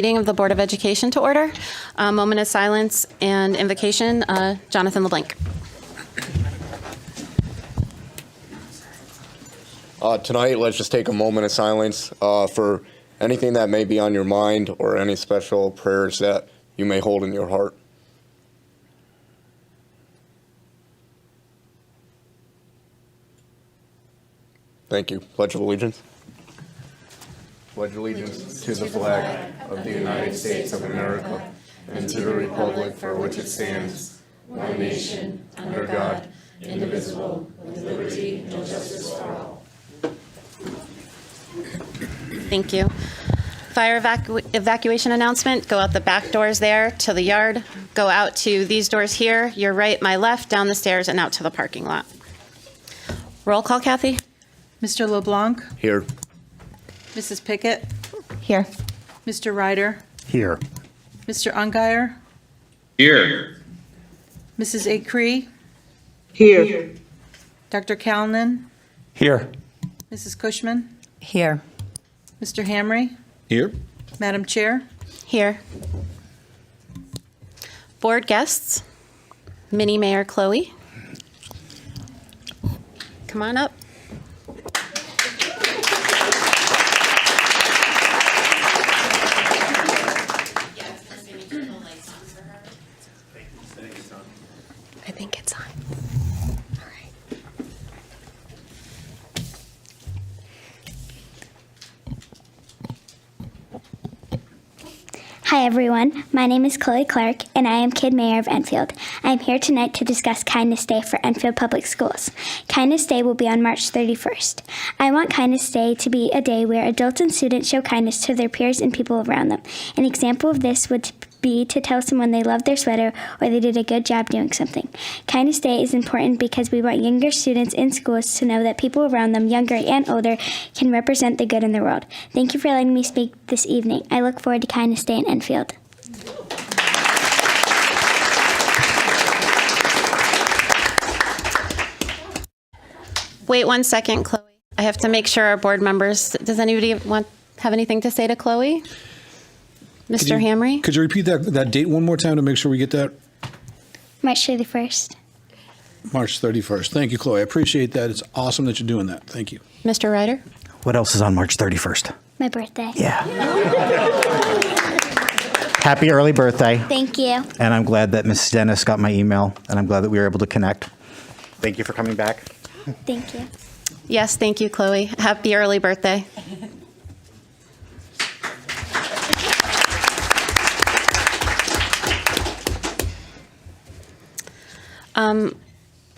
Meeting of the Board of Education to order. Moment of silence and invocation. Jonathan LeBlanc. Tonight, let's just take a moment of silence for anything that may be on your mind or any special prayers that you may hold in your heart. Thank you. Pledge of Allegiance. Pledge allegiance to the flag of the United States of America and to the republic for which it stands, one nation, under God, indivisible, with liberty and justice for all. Thank you. Fire evacuation announcement. Go out the back doors there to the yard. Go out to these doors here, your right, my left, down the stairs, and out to the parking lot. Roll call, Kathy. Mr. LeBlanc, Here. Mrs. Pickett, Here. Mr. Ryder, Here. Mr. Ungary, Here. Mrs. Acree, Here. Dr. Callinan, Here. Mrs. Cushman, Here. Mr. Hamry, Here. Madam Chair, Here. Board guests. Mini Mayor Chloe. Come on up. I think it's on. All right. Hi everyone, my name is Chloe Clark and I am Kid Mayor of Enfield. I am here tonight to discuss Kindness Day for Enfield Public Schools. Kindness Day will be on March 31st. I want Kindness Day to be a day where adults and students show kindness to their peers and people around them. An example of this would be to tell someone they love their sweater or they did a good job doing something. Kindness Day is important because we want younger students in schools to know that people around them, younger and older, can represent the good in the world. Thank you for letting me speak this evening. I look forward to Kindness Day in Enfield. Wait 1 second, Chloe. I have to make sure our board members, does anybody have anything to say to Chloe? Mr. Hamry? Could you repeat that date one more time to make sure we get that? March 31st. March 31st. Thank you, Chloe. I appreciate that. It's awesome that you're doing that. Thank you. Mr. Ryder? What else is on March 31st? My birthday. Yeah. Happy early birthday. Thank you. And I'm glad that Mrs. Dennis got my email, and I'm glad that we were able to connect. Thank you for coming back. Thank you. Yes, thank you, Chloe. Happy early birthday.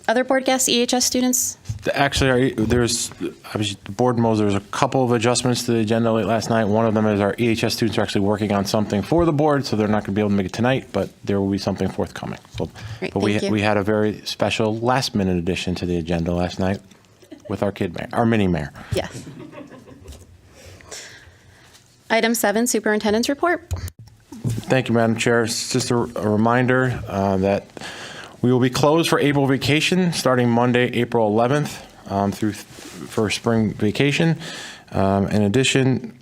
Other board guests, EHS students? Actually, there's obviously the board knows there's a couple of adjustments to the agenda late last night. One of them is our EHS students are actually working on something for the board, so they're not going to be able to make it tonight, but there will be something forthcoming. So, Great, but thank you. we had a very special last-minute addition to the agenda last night with our our mini mayor. Yes. Item 7, superintendent's report. Thank you, Madam Chair. It's just a reminder that we will be closed for April vacation starting Monday, April 11th for spring vacation. In addition,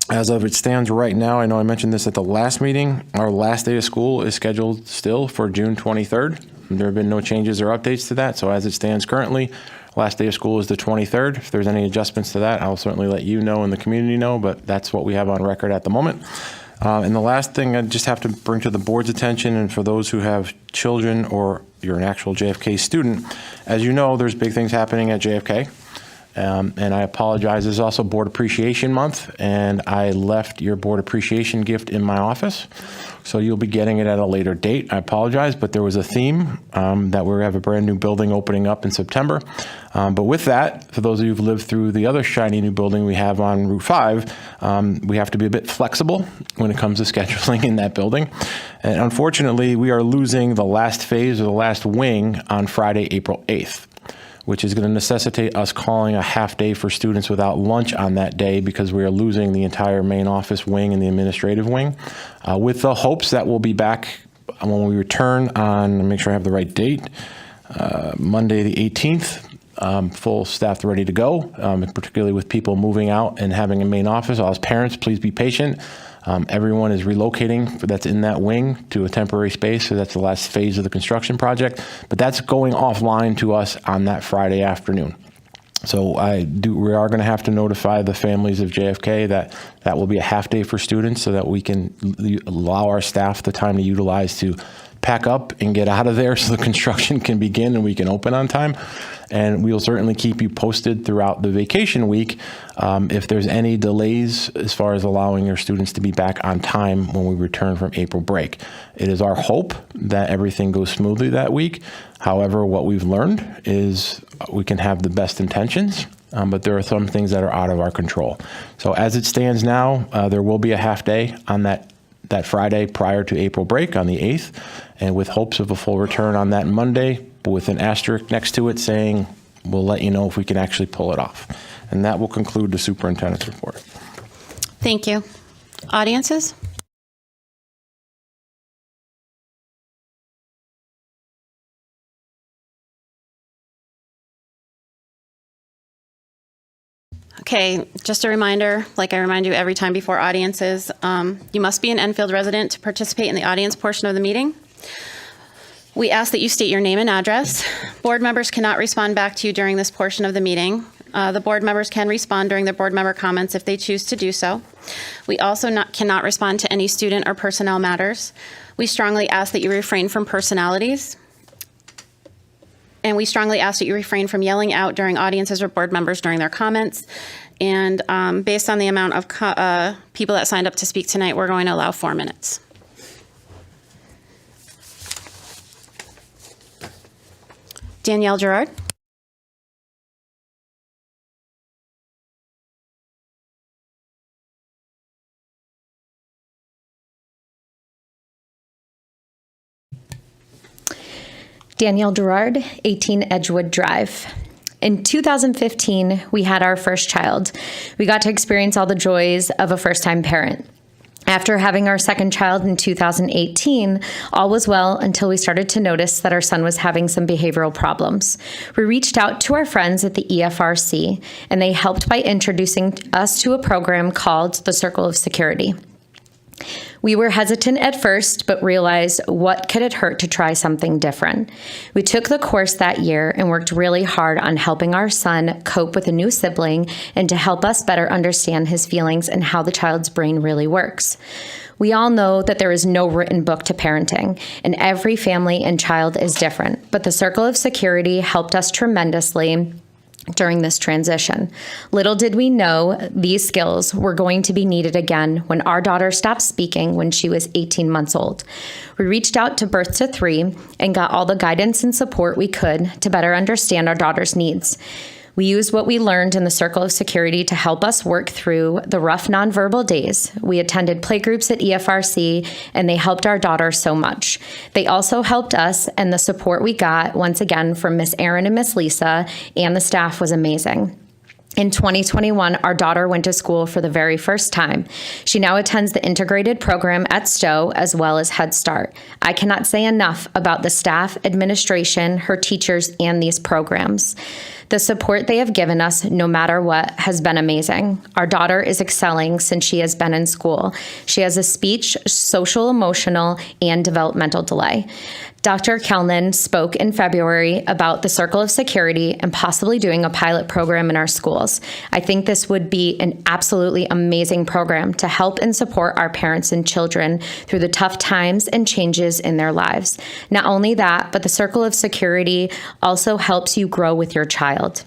as of it stands right now, I know I mentioned this at the last meeting, our last day of school is scheduled still for June 23rd. There have been no changes or updates to that. So as it stands currently, last day of school is the 23rd. If there's any adjustments to that, I'll certainly let you know and the community know, but that's what we have on record at the moment. And the last thing I just have to bring to the board's attention, and for those who have children or you're an actual JFK student, as you know, there's big things happening at JFK. And I apologize, there's also Board Appreciation Month, and I left your Board Appreciation gift in my office. So you'll be getting it at a later date. I apologize, but there was a theme that we have a brand new building opening up in September. But with that, for those of you who've lived through the other shiny new building we have on Route 5, we have to be a bit flexible when it comes to scheduling in that building. And unfortunately, we are losing the last phase or the last wing on Friday, April 8th. Which is going to necessitate us calling a half day for students without lunch on that day because we are losing the entire main office wing and the administrative wing, with the hopes that we'll be back when we return on, make sure I have the right date, Monday the 18th, full staffed ready to go, particularly with people moving out and having a main office. All as parents, please be patient. Everyone is relocating that's in that wing to a temporary space, so that's the last phase of the construction project. But that's going offline to us on that Friday afternoon. So we are going to have to notify the families of JFK that will be a half day for students so that we can allow our staff the time to utilize to pack up and get out of there so the construction can begin and we can open on time. And we'll certainly keep you posted throughout the vacation week if there's any delays as far as allowing your students to be back on time when we return from April break. It is our hope that everything goes smoothly that week. However, what we've learned is we can have the best intentions, but there are some things that are out of our control. So as it stands now, there will be a half day on that Friday prior to April break on the 8th, and with hopes of a full return on that Monday, but with an asterisk next to it saying, we'll let you know if we can actually pull it off. And that will conclude the superintendent's report. Thank you. Audiences? Okay, just a reminder, like I remind you every time before audiences, you must be an Enfield resident to participate in the audience portion of the meeting. We ask that you state your name and address. Board members cannot respond back to you during this portion of the meeting. The board members can respond during their board member comments if they choose to do so. We also cannot respond to any student or personnel matters. We strongly ask that you refrain from personalities. And we strongly ask that you refrain from yelling out during audiences or board members during their comments. And based on the amount of people that signed up to speak tonight, we're going to allow 4 minutes. Danielle Gerard. Danielle Gerard, 18 Edgewood Drive. In 2015, we had our first child. We got to experience all the joys of a first-time parent. After having our second child in 2018, all was well until we started to notice that our son was having some behavioral problems. We reached out to our friends at the EFRC, and they helped by introducing us to a program called the Circle of Security. We were hesitant at first, but realized what could it hurt to try something different. We took the course that year and worked really hard on helping our son cope with a new sibling and to help us better understand his feelings and how the child's brain really works. We all know that there is no written book to parenting, and every family and child is different, but the Circle of Security helped us tremendously during this transition. Little did we know these skills were going to be needed again when our daughter stopped speaking when she was 18 months old. We reached out to Birth to 3 and got all the guidance and support we could to better understand our daughter's needs. We used what we learned in the Circle of Security to help us work through the rough nonverbal days. We attended playgroups at EFRC, and they helped our daughter so much. They also helped us, and the support we got, once again, from Miss Erin and Miss Lisa, and the staff was amazing. In 2021, our daughter went to school for the very first time. She now attends the integrated program at Stowe as well as Head Start. I cannot say enough about the staff, administration, her teachers, and these programs. The support they have given us, no matter what, has been amazing. Our daughter is excelling since she has been in school. She has a speech, social, emotional, and developmental delay. Dr. Kellnan spoke in February about the Circle of Security and possibly doing a pilot program in our schools. I think this would be an absolutely amazing program to help and support our parents and children through the tough times and changes in their lives. Not only that, but the Circle of Security also helps you grow with your child.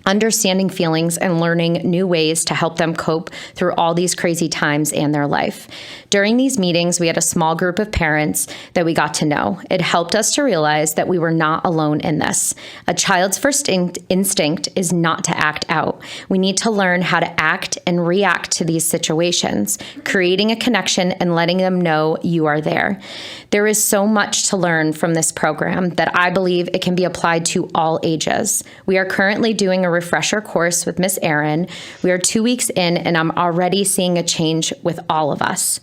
Understanding feelings and learning new ways to help them cope through all these crazy times in their life. During these meetings, we had a small group of parents that we got to know. It helped us to realize that we were not alone in this. A child's first instinct is not to act out. We need to learn how to act and react to these situations, creating a connection and letting them know you are there. There is so much to learn from this program that I believe it can be applied to all ages. We are currently doing a refresher course with Miss Erin. We are 2 weeks in, and I'm already seeing a change with all of us.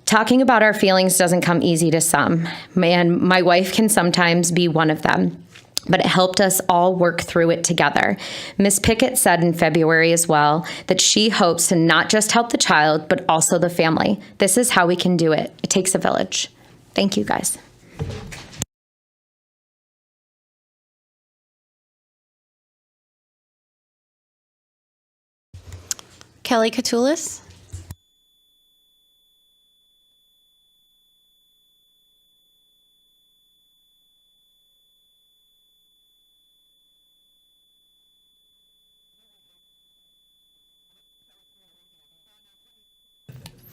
Talking about our feelings doesn't come easy to some, and my wife can sometimes be one of them. but it helped us all work through it together. Ms. Pickett said in February as well that she hopes to not just help the child, but also the family. This is how we can do it. It takes a village. Thank you, guys. Kelly Catoulis.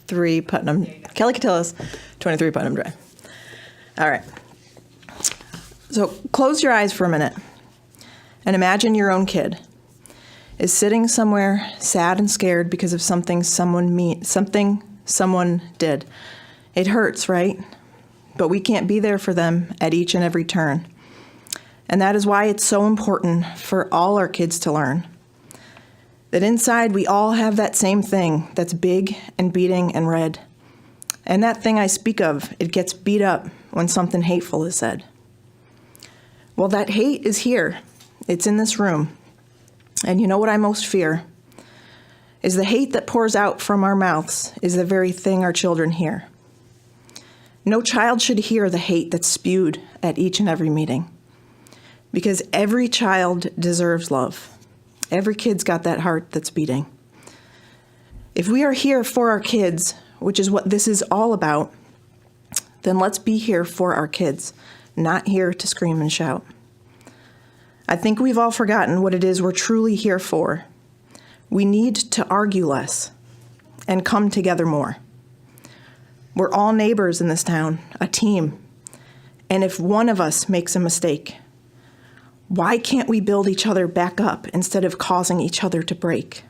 Kelly Catoulis, 23 Putnam Drive. All right. So close your eyes for a minute and imagine your own kid is sitting somewhere sad and scared because of something someone did. It hurts, right? But we can't be there for them at each and every turn. And that is why it's so important for all our kids to learn that inside we all have that same thing that's big and beating and red. And that thing I speak of, it gets beat up when something hateful is said. Well, that hate is here. It's in this room. And you know what I most fear? Is the hate that pours out from our mouths is the very thing our children hear. No child should hear the hate that's spewed at each and every meeting, because every child deserves love. Every kid's got that heart that's beating. If we are here for our kids, which is what this is all about, then let's be here for our kids, not here to scream and shout. I think we've all forgotten what it is we're truly here for. We need to argue less and come together more. We're all neighbors in this town, a team. And if one of us makes a mistake, why can't we build each other back up instead of causing each other to break?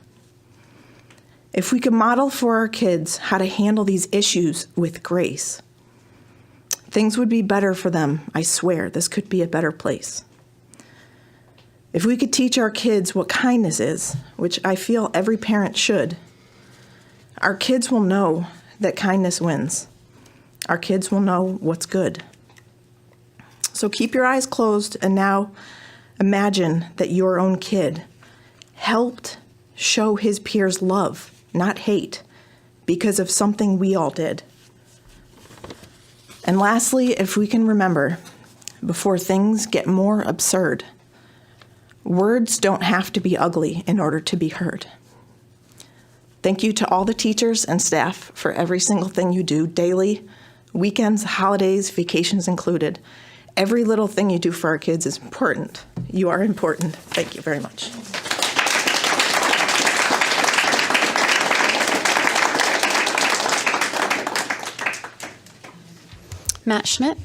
If we could model for our kids how to handle these issues with grace, things would be better for them. I swear, this could be a better place. If we could teach our kids what kindness is, which I feel every parent should, our kids will know that kindness wins. Our kids will know what's good. So keep your eyes closed and now imagine that your own kid helped show his peers love, not hate, because of something we all did. And lastly, if we can remember, before things get more absurd, words don't have to be ugly in order to be heard. Thank you to all the teachers and staff for every single thing you do daily, weekends, holidays, vacations included. Every little thing you do for our kids is important. You are important. Thank you very much. Matt Schmidt.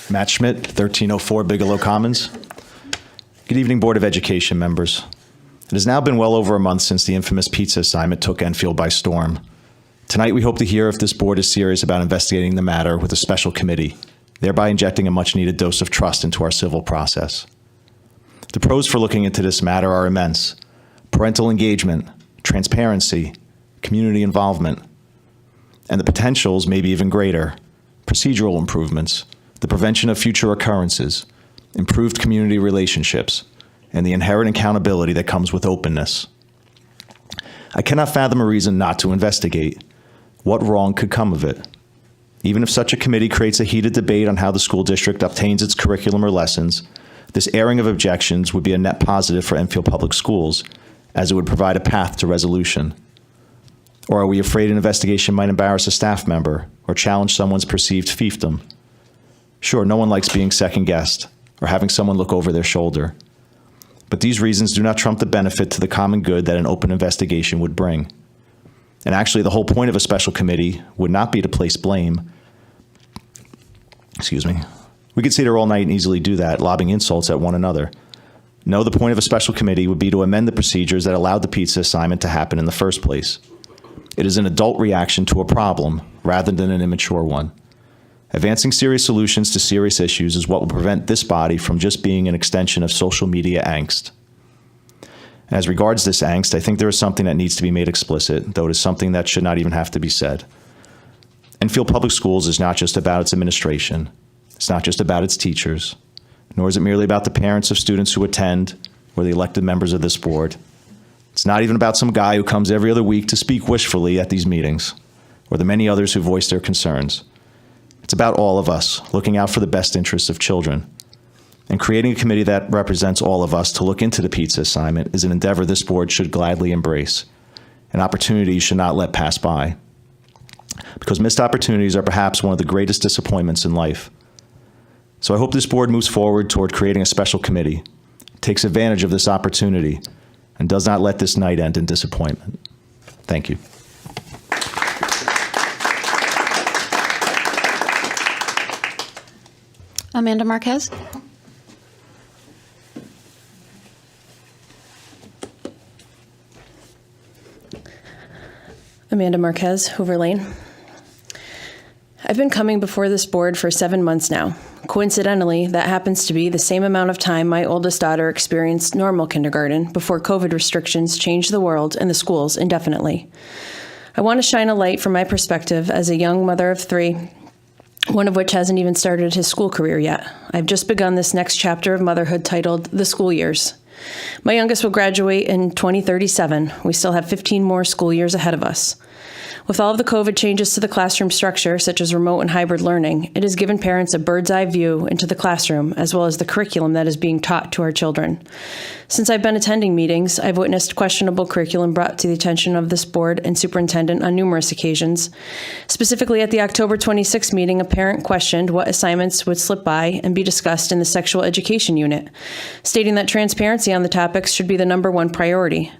Matt Schmidt, 1304 Bigelow Commons. Good evening, Board of Education members. It has now been well over a month since the infamous pizza assignment took Enfield by storm. Tonight, we hope to hear if this board is serious about investigating the matter with a special committee, thereby injecting a much-needed dose of trust into our civil process. The pros for looking into this matter are immense: parental engagement, transparency, community involvement, and the potentials may be even greater: procedural improvements, the prevention of future occurrences, improved community relationships, and the inherent accountability that comes with openness. I cannot fathom a reason not to investigate. What wrong could come of it? Even if such a committee creates a heated debate on how the school district obtains its curriculum or lessons, this airing of objections would be a net positive for Enfield Public Schools, as it would provide a path to resolution. Or are we afraid an investigation might embarrass a staff member or challenge someone's perceived fiefdom? Sure, no one likes being second-guessed or having someone look over their shoulder. But these reasons do not trump the benefit to the common good that an open investigation would bring. And actually, the whole point of a special committee would not be to place blame. Excuse me. We could sit here all night and easily do that, lobbing insults at one another. No, the point of a special committee would be to amend the procedures that allowed the pizza assignment to happen in the first place. It is an adult reaction to a problem rather than an immature one. Advancing serious solutions to serious issues is what will prevent this body from just being an extension of social media angst. As regards this angst, I think there is something that needs to be made explicit, though it is something that should not even have to be said. Enfield Public Schools is not just about its administration. It's not just about its teachers, nor is it merely about the parents of students who attend or the elected members of this board. It's not even about some guy who comes every other week to speak wishfully at these meetings, or the many others who voice their concerns. It's about all of us looking out for the best interests of children. And creating a committee that represents all of us to look into the pizza assignment is an endeavor this board should gladly embrace, an opportunity you should not let pass by. Because missed opportunities are perhaps one of the greatest disappointments in life. So I hope this board moves forward toward creating a special committee, takes advantage of this opportunity, and does not let this night end in disappointment. Thank you. Amanda Marquez. Amanda Marquez, Hoover Lane. I've been coming before this board for 7 months now. Coincidentally, that happens to be the same amount of time my oldest daughter experienced normal kindergarten before COVID restrictions changed the world and the schools indefinitely. I want to shine a light from my perspective as a young mother of 3, one of which hasn't even started his school career yet. I've just begun this next chapter of motherhood titled The School Years. My youngest will graduate in 2037. We still have 15 more school years ahead of us. With all of the COVID changes to the classroom structure, such as remote and hybrid learning, it has given parents a bird's eye view into the classroom, as well as the curriculum that is being taught to our children. Since I've been attending meetings, I've witnessed questionable curriculum brought to the attention of this board and superintendent on numerous occasions. Specifically, at the October 26 meeting, a parent questioned what assignments would slip by and be discussed in the sexual education unit, stating that transparency on the topics should be the #1 priority.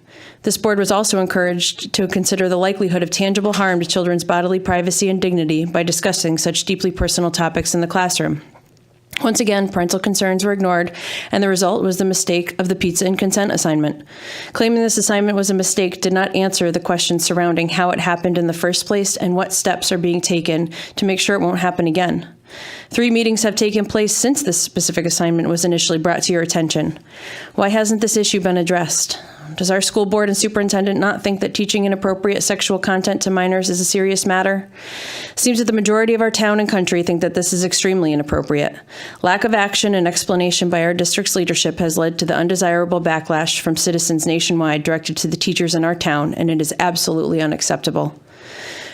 This board was also encouraged to consider the likelihood of tangible harm to children's bodily privacy and dignity by discussing such deeply personal topics in the classroom. Once again, parental concerns were ignored, and the result was the mistake of the pizza and consent assignment. Claiming this assignment was a mistake did not answer the questions surrounding how it happened in the first place and what steps are being taken to make sure it won't happen again. 3 meetings have taken place since this specific assignment was initially brought to your attention. Why hasn't this issue been addressed? Does our school board and superintendent not think that teaching inappropriate sexual content to minors is a serious matter? It seems that the majority of our town and country think that this is extremely inappropriate. Lack of action and explanation by our district's leadership has led to the undesirable backlash from citizens nationwide directed to the teachers in our town, and it is absolutely unacceptable.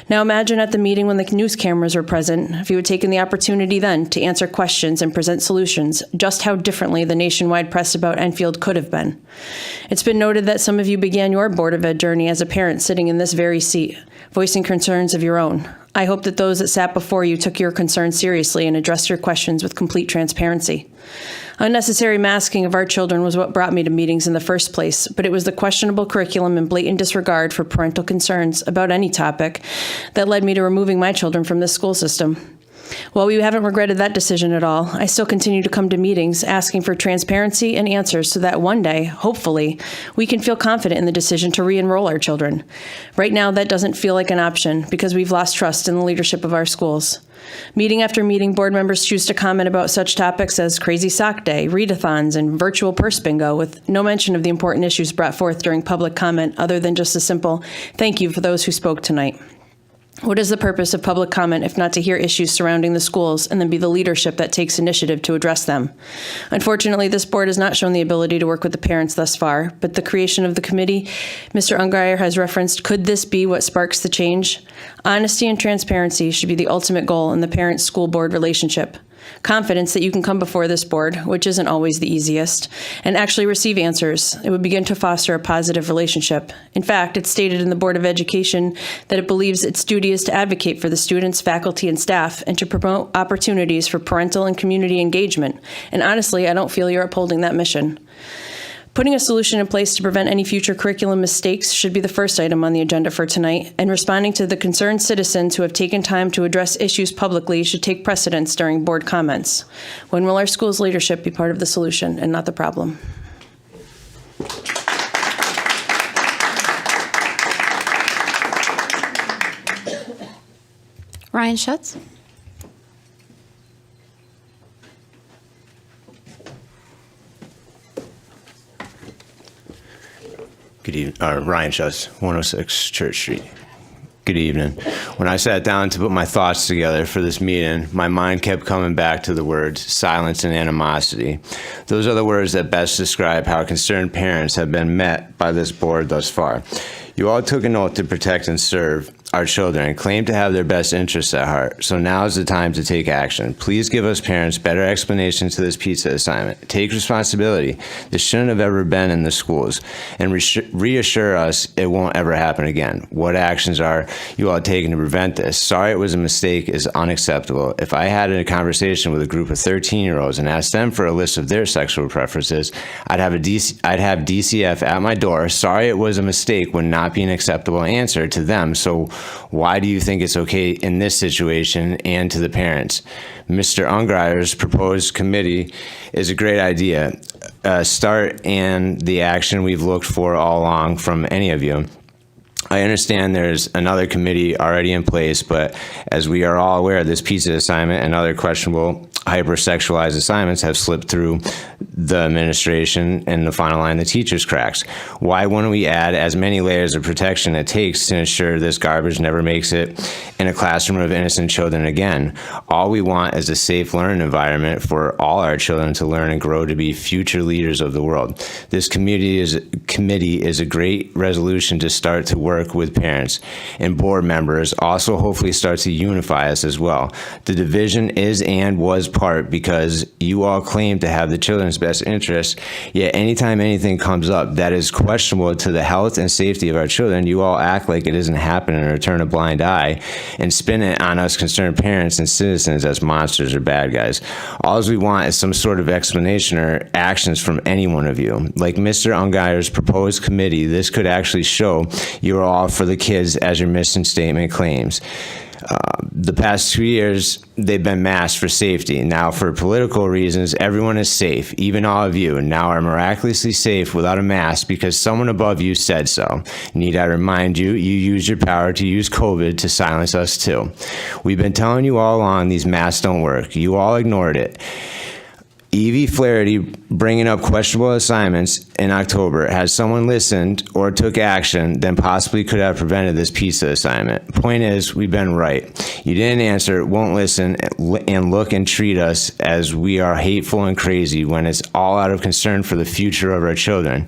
Now imagine at the meeting when the news cameras were present, if you had taken the opportunity then to answer questions and present solutions, just how differently the nationwide press about Enfield could have been. It's been noted that some of you began your Board of Ed journey as a parent sitting in this very seat, voicing concerns of your own. I hope that those that sat before you took your concerns seriously and addressed your questions with complete transparency. Unnecessary masking of our children was what brought me to meetings in the first place, but it was the questionable curriculum and blatant disregard for parental concerns about any topic that led me to removing my children from this school system. While we haven't regretted that decision at all, I still continue to come to meetings asking for transparency and answers so that one day, hopefully, we can feel confident in the decision to re-enroll our children. Right now, that doesn't feel like an option because we've lost trust in the leadership of our schools. Meeting after meeting, board members choose to comment about such topics as crazy sock day, readathons, and virtual purse bingo, with no mention of the important issues brought forth during public comment other than just a simple thank you for those who spoke tonight. What is the purpose of public comment if not to hear issues surrounding the schools and then be the leadership that takes initiative to address them? Unfortunately, this board has not shown the ability to work with the parents thus far, but the creation of the committee Mr. Ungar has referenced, could this be what sparks the change? Honesty and transparency should be the ultimate goal in the parent-school board relationship. Confidence that you can come before this board, which isn't always the easiest, and actually receive answers. It would begin to foster a positive relationship. In fact, it's stated in the Board of Education that it believes its duty is to advocate for the students, faculty, and staff, and to promote opportunities for parental and community engagement. And honestly, I don't feel you're upholding that mission. Putting a solution in place to prevent any future curriculum mistakes should be the first item on the agenda for tonight, and responding to the concerned citizens who have taken time to address issues publicly should take precedence during board comments. When will our school's leadership be part of the solution and not the problem? Ryan Schutz. Good evening. Ryan Schuss, 106 Church Street. Good evening. When I sat down to put my thoughts together for this meeting, my mind kept coming back to the words silence and animosity. Those are the words that best describe how concerned parents have been met by this board thus far. You all took an oath to protect and serve our children and claim to have their best interests at heart. So now is the time to take action. Please give us parents better explanations to this pizza assignment. Take responsibility. This shouldn't have ever been in the schools. And reassure us it won't ever happen again. What actions are you all taking to prevent this? Sorry it was a mistake is unacceptable. If I had a conversation with a group of 13-year-olds and asked them for a list of their sexual preferences, I'd have DCF at my door. Sorry it was a mistake would not be an acceptable answer to them. So why do you think it's okay in this situation and to the parents? Mr. Ungreier's proposed committee is a great idea. Start and the action we've looked for all along from any of you. I understand there's another committee already in place, but as we are all aware, this pizza assignment and other questionable hypersexualized assignments have slipped through the administration and the final line the teacher's cracks. Why wouldn't we add as many layers of protection it takes to ensure this garbage never makes it in a classroom of innocent children again? All we want is a safe learning environment for all our children to learn and grow to be future leaders of the world. This committee is a great resolution to start to work with parents and board members, also hopefully start to unify us as well. The division is and was part because you all claim to have the children's best interests, yet anytime anything comes up that is questionable to the health and safety of our children, you all act like it isn't happening or turn a blind eye and spin it on us concerned parents and citizens as monsters or bad guys. All we want is some sort of explanation or actions from any one of you. Like Mr. Ungeier's proposed committee, this could actually show you're all for the kids as your mission statement claims. The past 2 years, they've been masked for safety. Now, for political reasons, everyone is safe, even all of you, now are miraculously safe without a mask because someone above you said so. Need I remind you, you used your power to use COVID to silence us too. We've been telling you all along these masks don't work. You all ignored it. Evie Flaherty bringing up questionable assignments in October. Had someone listened or took action, then possibly could have prevented this pizza assignment. Point is, we've been right. You didn't answer, won't listen, and look and treat us as we are hateful and crazy when it's all out of concern for the future of our children.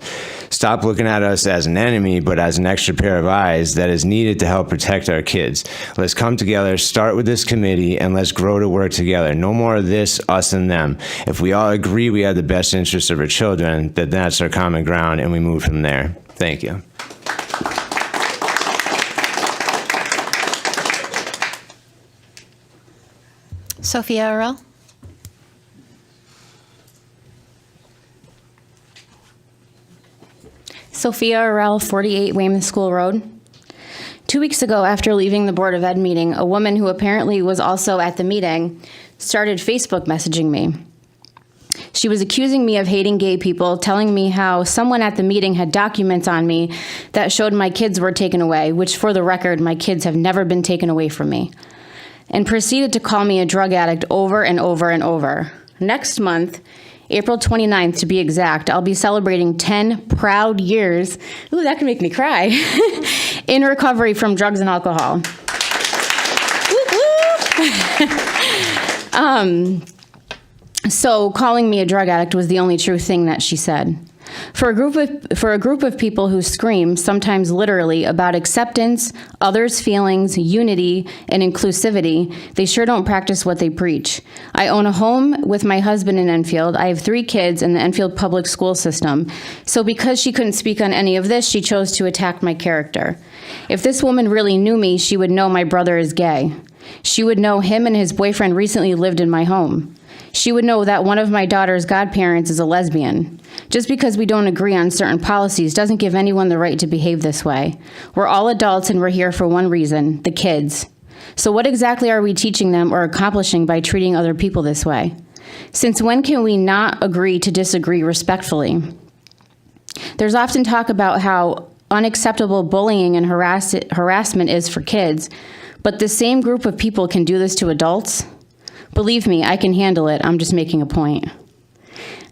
Stop looking at us as an enemy, but as an extra pair of eyes that is needed to help protect our kids. Let's come together, start with this committee, and let's grow to work together. No more of this, us and them. If we all agree we have the best interests of our children, then that's our common ground, and we move from there. Thank you. Sophia Earl. Sophia Arell, 48 Weymouth School Road. 2 weeks ago, after leaving the Board of Ed meeting, a woman who apparently was also at the meeting started Facebook messaging me. She was accusing me of hating gay people, telling me how someone at the meeting had documents on me that showed my kids were taken away, which, for the record, my kids have never been taken away from me, and proceeded to call me a drug addict over and over and over. Next month, April 29th to be exact, I'll be celebrating 10 proud years, ooh, that can make me cry, in recovery from drugs and alcohol. So calling me a drug addict was the only true thing that she said. For a group of people who scream, sometimes literally, about acceptance, others' feelings, unity, and inclusivity, they sure don't practice what they preach. I own a home with my husband in Enfield. I have 3 kids in the Enfield public school system. So because she couldn't speak on any of this, she chose to attack my character. If this woman really knew me, she would know my brother is gay. She would know him and his boyfriend recently lived in my home. She would know that one of my daughter's godparents is a lesbian. Just because we don't agree on certain policies doesn't give anyone the right to behave this way. We're all adults and we're here for one reason, the kids. So what exactly are we teaching them or accomplishing by treating other people this way? Since when can we not agree to disagree respectfully? There's often talk about how unacceptable bullying and harassment is for kids, but the same group of people can do this to adults? Believe me, I can handle it. I'm just making a point.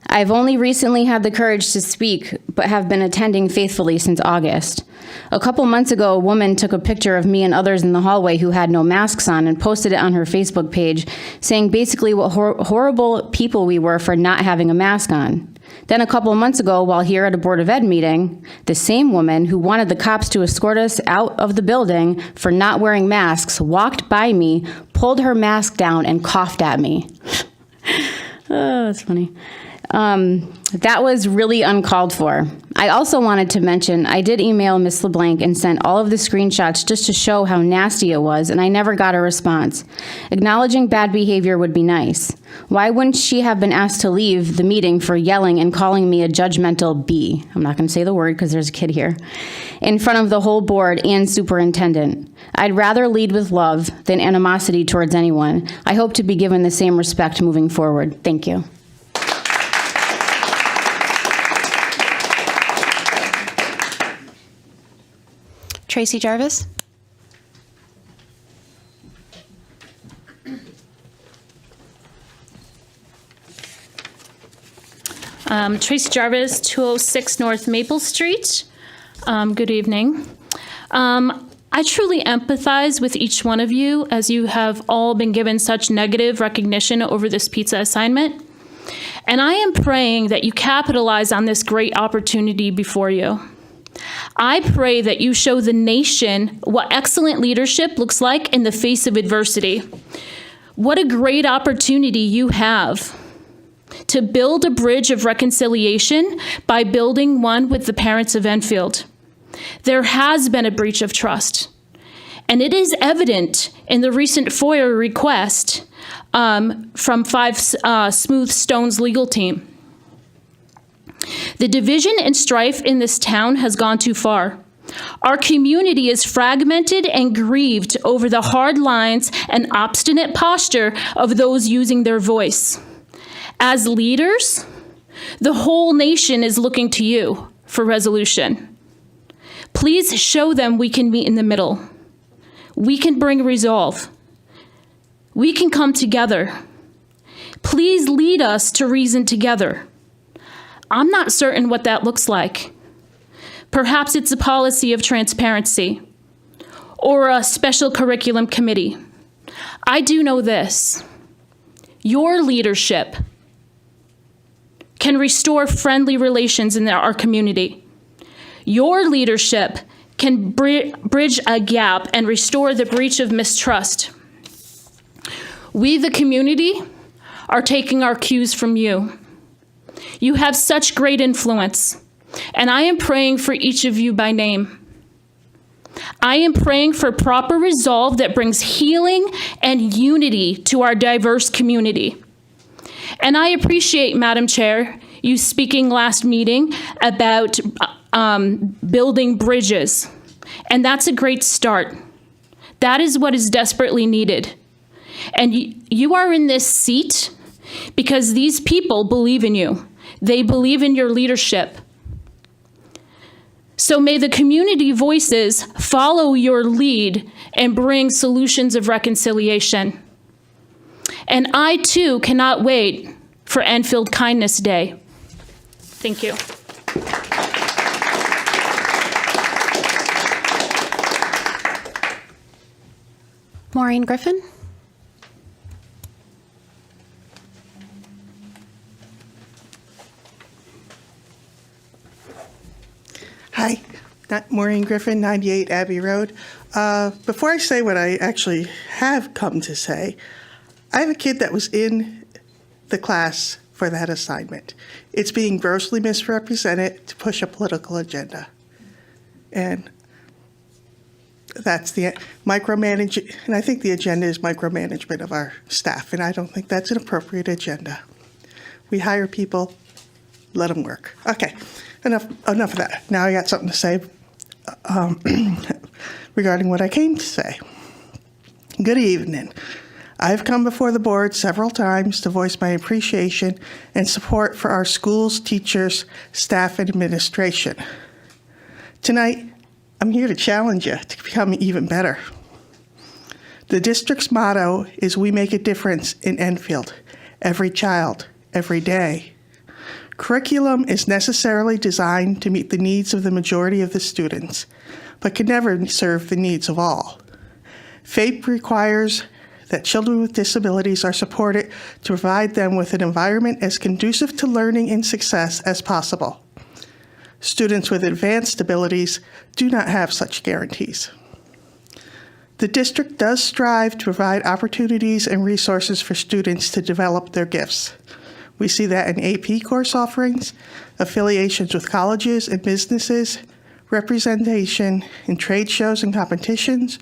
I've only recently had the courage to speak, but have been attending faithfully since August. A couple months ago, a woman took a picture of me and others in the hallway who had no masks on and posted it on her Facebook page, saying basically what horrible people we were for not having a mask on. Then a couple of months ago, while here at a Board of Ed meeting, the same woman who wanted the cops to escort us out of the building for not wearing masks walked by me, pulled her mask down, and coughed at me. Oh, that's funny. That was really uncalled for. I also wanted to mention I did email Ms. LeBlanc and sent all of the screenshots just to show how nasty it was, and I never got a response. Acknowledging bad behavior would be nice. Why wouldn't she have been asked to leave the meeting for yelling and calling me a judgmental bee? I'm not going to say the word because there's a kid here. In front of the whole board and superintendent. I'd rather lead with love than animosity towards anyone. I hope to be given the same respect moving forward. Thank you. Tracy Jarvis. Tracy Jarvis, 206 North Maple Street. Good evening. I truly empathize with each one of you as you have all been given such negative recognition over this pizza assignment. And I am praying that you capitalize on this great opportunity before you. I pray that you show the nation what excellent leadership looks like in the face of adversity. What a great opportunity you have to build a bridge of reconciliation by building one with the parents of Enfield. There has been a breach of trust, and it is evident in the recent FOIA request from Five Smooth Stone's legal team. The division and strife in this town has gone too far. Our community is fragmented and grieved over the hard lines and obstinate posture of those using their voice. As leaders, the whole nation is looking to you for resolution. Please show them we can meet in the middle. We can bring resolve. We can come together. Please lead us to reason together. I'm not certain what that looks like. Perhaps it's a policy of transparency or a special curriculum committee. I do know this. Your leadership can restore friendly relations in our community. Your leadership can bridge a gap and restore the breach of mistrust. We, the community, are taking our cues from you. You have such great influence, and I am praying for each of you by name. I am praying for proper resolve that brings healing and unity to our diverse community. And I appreciate, Madam Chair, you speaking last meeting about building bridges. And that's a great start. That is what is desperately needed. And you are in this seat because these people believe in you. They believe in your leadership. So may the community voices follow your lead and bring solutions of reconciliation. And I too cannot wait for Enfield Kindness Day. Thank you. Maureen Griffin. Hi, Maureen Griffin, 98 Abbey Road. Before I say what I actually have come to say, I have a kid that was in the class for that assignment. It's being grossly misrepresented to push a political agenda. And that's the micromanaging, and I think the agenda is micromanagement of our staff, and I don't think that's an appropriate agenda. We hire people, let them work. Okay, enough of that. Now I got something to say regarding what I came to say. Good evening. I've come before the board several times to voice my appreciation and support for our schools, teachers, staff, and administration. Tonight, I'm here to challenge you to become even better. The district's motto is "We make a difference in Enfield, every child, every day." Curriculum is necessarily designed to meet the needs of the majority of the students, but can never serve the needs of all. FAPE requires that children with disabilities are supported to provide them with an environment as conducive to learning and success as possible. Students with advanced abilities do not have such guarantees. The district does strive to provide opportunities and resources for students to develop their gifts. We see that in AP course offerings, affiliations with colleges and businesses, representation in trade shows and competitions,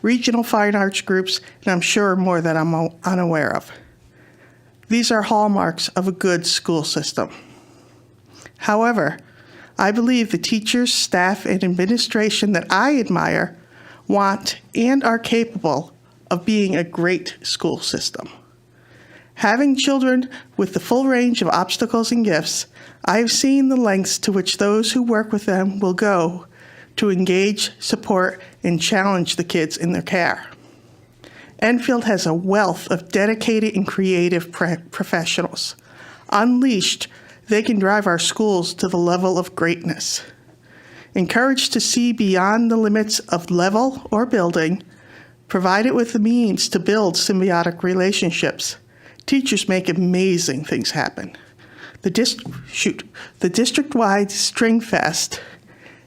regional fine arts groups, and I'm sure more that I'm unaware of. These are hallmarks of a good school system. However, I believe the teachers, staff, and administration that I admire want and are capable of being a great school system. Having children with the full range of obstacles and gifts, I have seen the lengths to which those who work with them will go to engage, support, and challenge the kids in their care. Enfield has a wealth of dedicated and creative professionals. Unleashed, they can drive our schools to the level of greatness. Encouraged to see beyond the limits of level or building, provided with the means to build symbiotic relationships, teachers make amazing things happen. The district-wide String Fest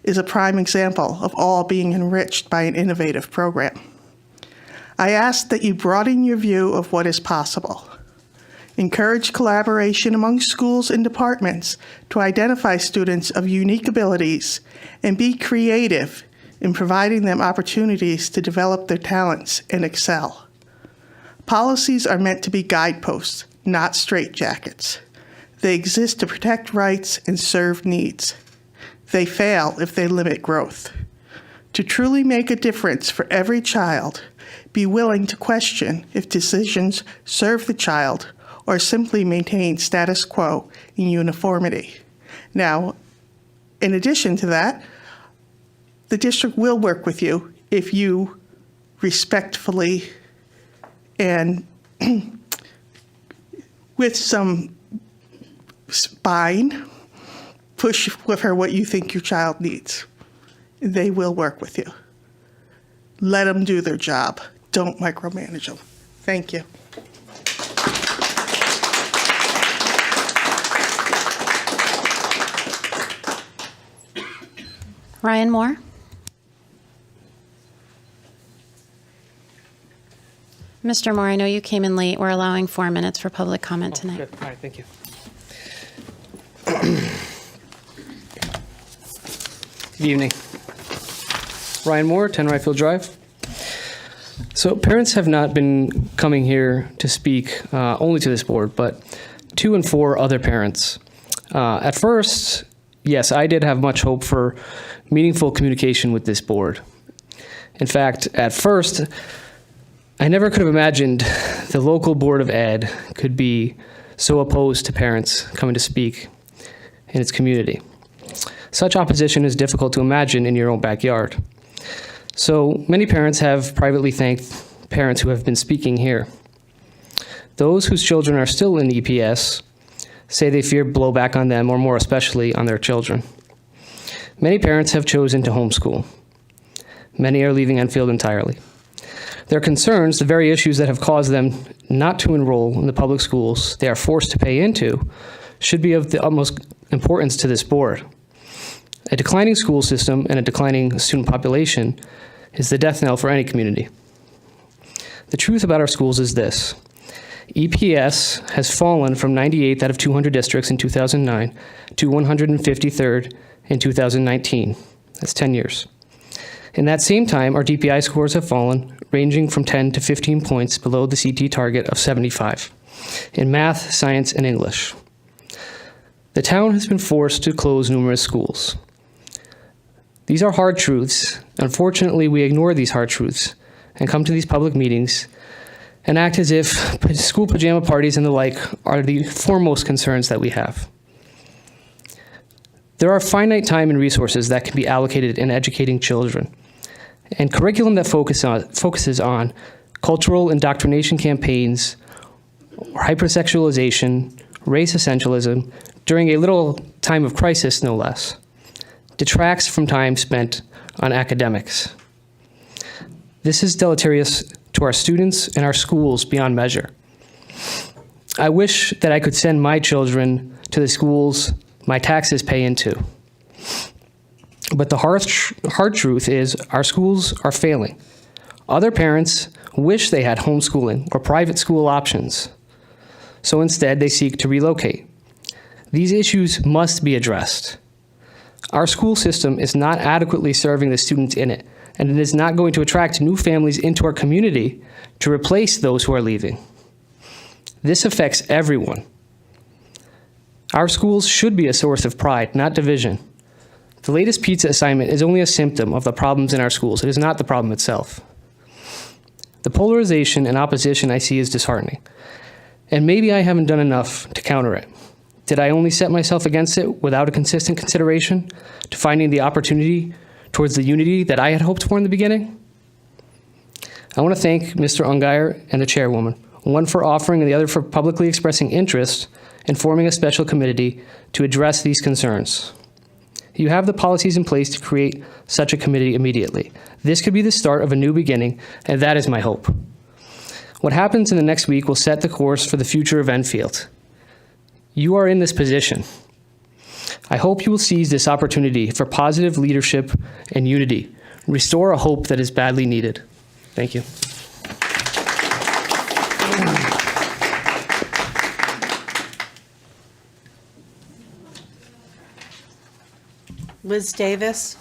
is a prime example of all being enriched by an innovative program. I ask that you broaden your view of what is possible. Encourage collaboration among schools and departments to identify students of unique abilities and be creative in providing them opportunities to develop their talents and excel. Policies are meant to be guideposts, not straitjackets. They exist to protect rights and serve needs. They fail if they limit growth. To truly make a difference for every child, be willing to question if decisions serve the child or simply maintain status quo in uniformity. Now, in addition to that, the district will work with you if you respectfully and with some spine, push with her what you think your child needs. They will work with you. Let them do their job. Don't micromanage them. Thank you. Ryan Moore. Mr. Moore, I know you came in late. We're allowing 4 minutes for public comment tonight. Good. All right, thank you. Good evening. Ryan Moore, 10 Ryfield Drive. So parents have not been coming here to speak only to this board, but to and for other parents. At first, yes, I did have much hope for meaningful communication with this board. In fact, at first, I never could have imagined the local Board of Ed could be so opposed to parents coming to speak in its community. Such opposition is difficult to imagine in your own backyard. So many parents have privately thanked parents who have been speaking here. Those whose children are still in EPS say they fear blowback on them, or more especially on their children. Many parents have chosen to homeschool. Many are leaving Enfield entirely. Their concerns, the very issues that have caused them not to enroll in the public schools they are forced to pay into, should be of the utmost importance to this board. A declining school system and a declining student population is the death knell for any community. The truth about our schools is this: EPS has fallen from 98th out of 200 districts in 2009 to 153rd in 2019. That's 10 years. In that same time, our DPI scores have fallen, ranging from 10 to 15 points below the CT target of 75 in math, science, and English. The town has been forced to close numerous schools. These are hard truths. Unfortunately, we ignore these hard truths and come to these public meetings and act as if school pajama parties and the like are the foremost concerns that we have. There are finite time and resources that can be allocated in educating children, and curriculum that focuses on cultural indoctrination campaigns, or hypersexualization, race essentialism, during a little time of crisis, no less, detracts from time spent on academics. This is deleterious to our students and our schools beyond measure. I wish that I could send my children to the schools my taxes pay into. But the hard truth is our schools are failing. Other parents wish they had homeschooling or private school options. So instead, they seek to relocate. These issues must be addressed. Our school system is not adequately serving the students in it, and it is not going to attract new families into our community to replace those who are leaving. This affects everyone. Our schools should be a source of pride, not division. The latest pizza assignment is only a symptom of the problems in our schools. It is not the problem itself. The polarization and opposition I see is disheartening, and maybe I haven't done enough to counter it. Did I only set myself against it without a consistent consideration to finding the opportunity towards the unity that I had hoped for in the beginning? I want to thank Mr. Ungeier and the chairwoman, one for offering and the other for publicly expressing interest in forming a special committee to address these concerns. You have the policies in place to create such a committee immediately. This could be the start of a new beginning, and that is my hope. What happens in the next week will set the course for the future of Enfield. You are in this position. I hope you will seize this opportunity for positive leadership and unity. Restore a hope that is badly needed. Thank you. Liz Davis.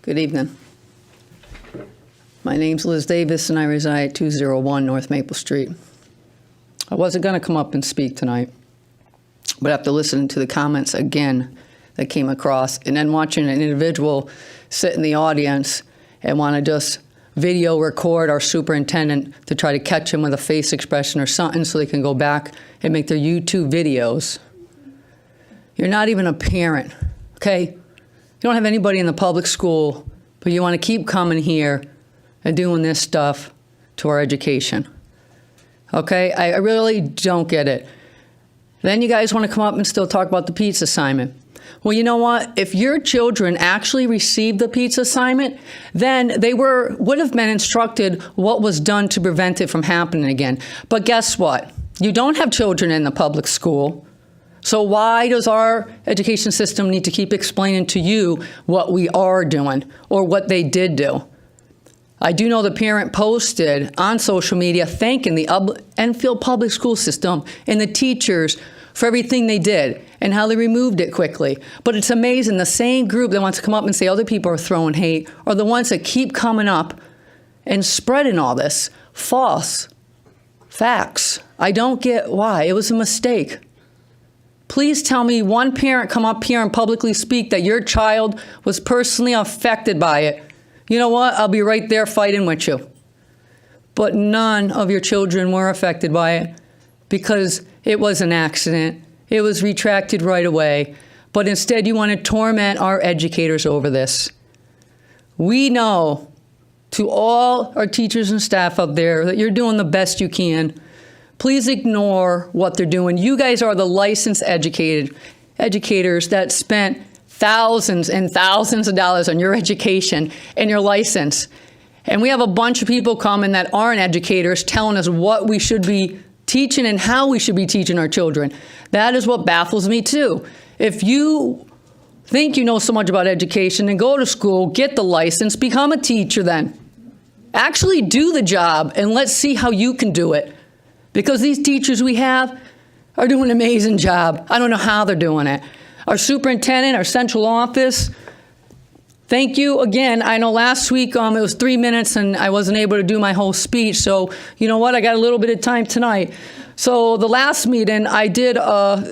Good evening. My name's Liz Davis, and I reside at 201 North Maple Street. I wasn't going to come up and speak tonight, but after listening to the comments again that came across, and then watching an individual sit in the audience and want to just video record our superintendent to try to catch him with a face expression or something so they can go back and make their YouTube videos. You're not even a parent, okay? You don't have anybody in the public school, but you want to keep coming here and doing this stuff to our education. Okay? I really don't get it. Then you guys want to come up and still talk about the pizza assignment. Well, you know what? If your children actually received the pizza assignment, then they would have been instructed what was done to prevent it from happening again. But guess what? You don't have children in the public school. So why does our education system need to keep explaining to you what we are doing or what they did do? I do know the parent posted on social media thanking the Enfield Public School System and the teachers for everything they did and how they removed it quickly. But it's amazing, the same group that wants to come up and say other people are throwing hate are the ones that keep coming up and spreading all this false facts. I don't get why. It was a mistake. Please tell me one parent come up here and publicly speak that your child was personally affected by it. You know what? I'll be right there fighting with you. But none of your children were affected by it because it was an accident. It was retracted right away. But instead, you want to torment our educators over this. We know, to all our teachers and staff out there, that you're doing the best you can. Please ignore what they're doing. You guys are the licensed educators that spent thousands and thousands of dollars on your education and your license. And we have a bunch of people coming that aren't educators telling us what we should be teaching and how we should be teaching our children. That is what baffles me too. If you think you know so much about education, then go to school, get the license, become a teacher then. Actually do the job and let's see how you can do it. Because these teachers we have are doing an amazing job. I don't know how they're doing it. Our superintendent, our central office, thank you again. I know last week it was 3 minutes and I wasn't able to do my whole speech. So you know what? I got a little bit of time tonight. So the last meeting, I did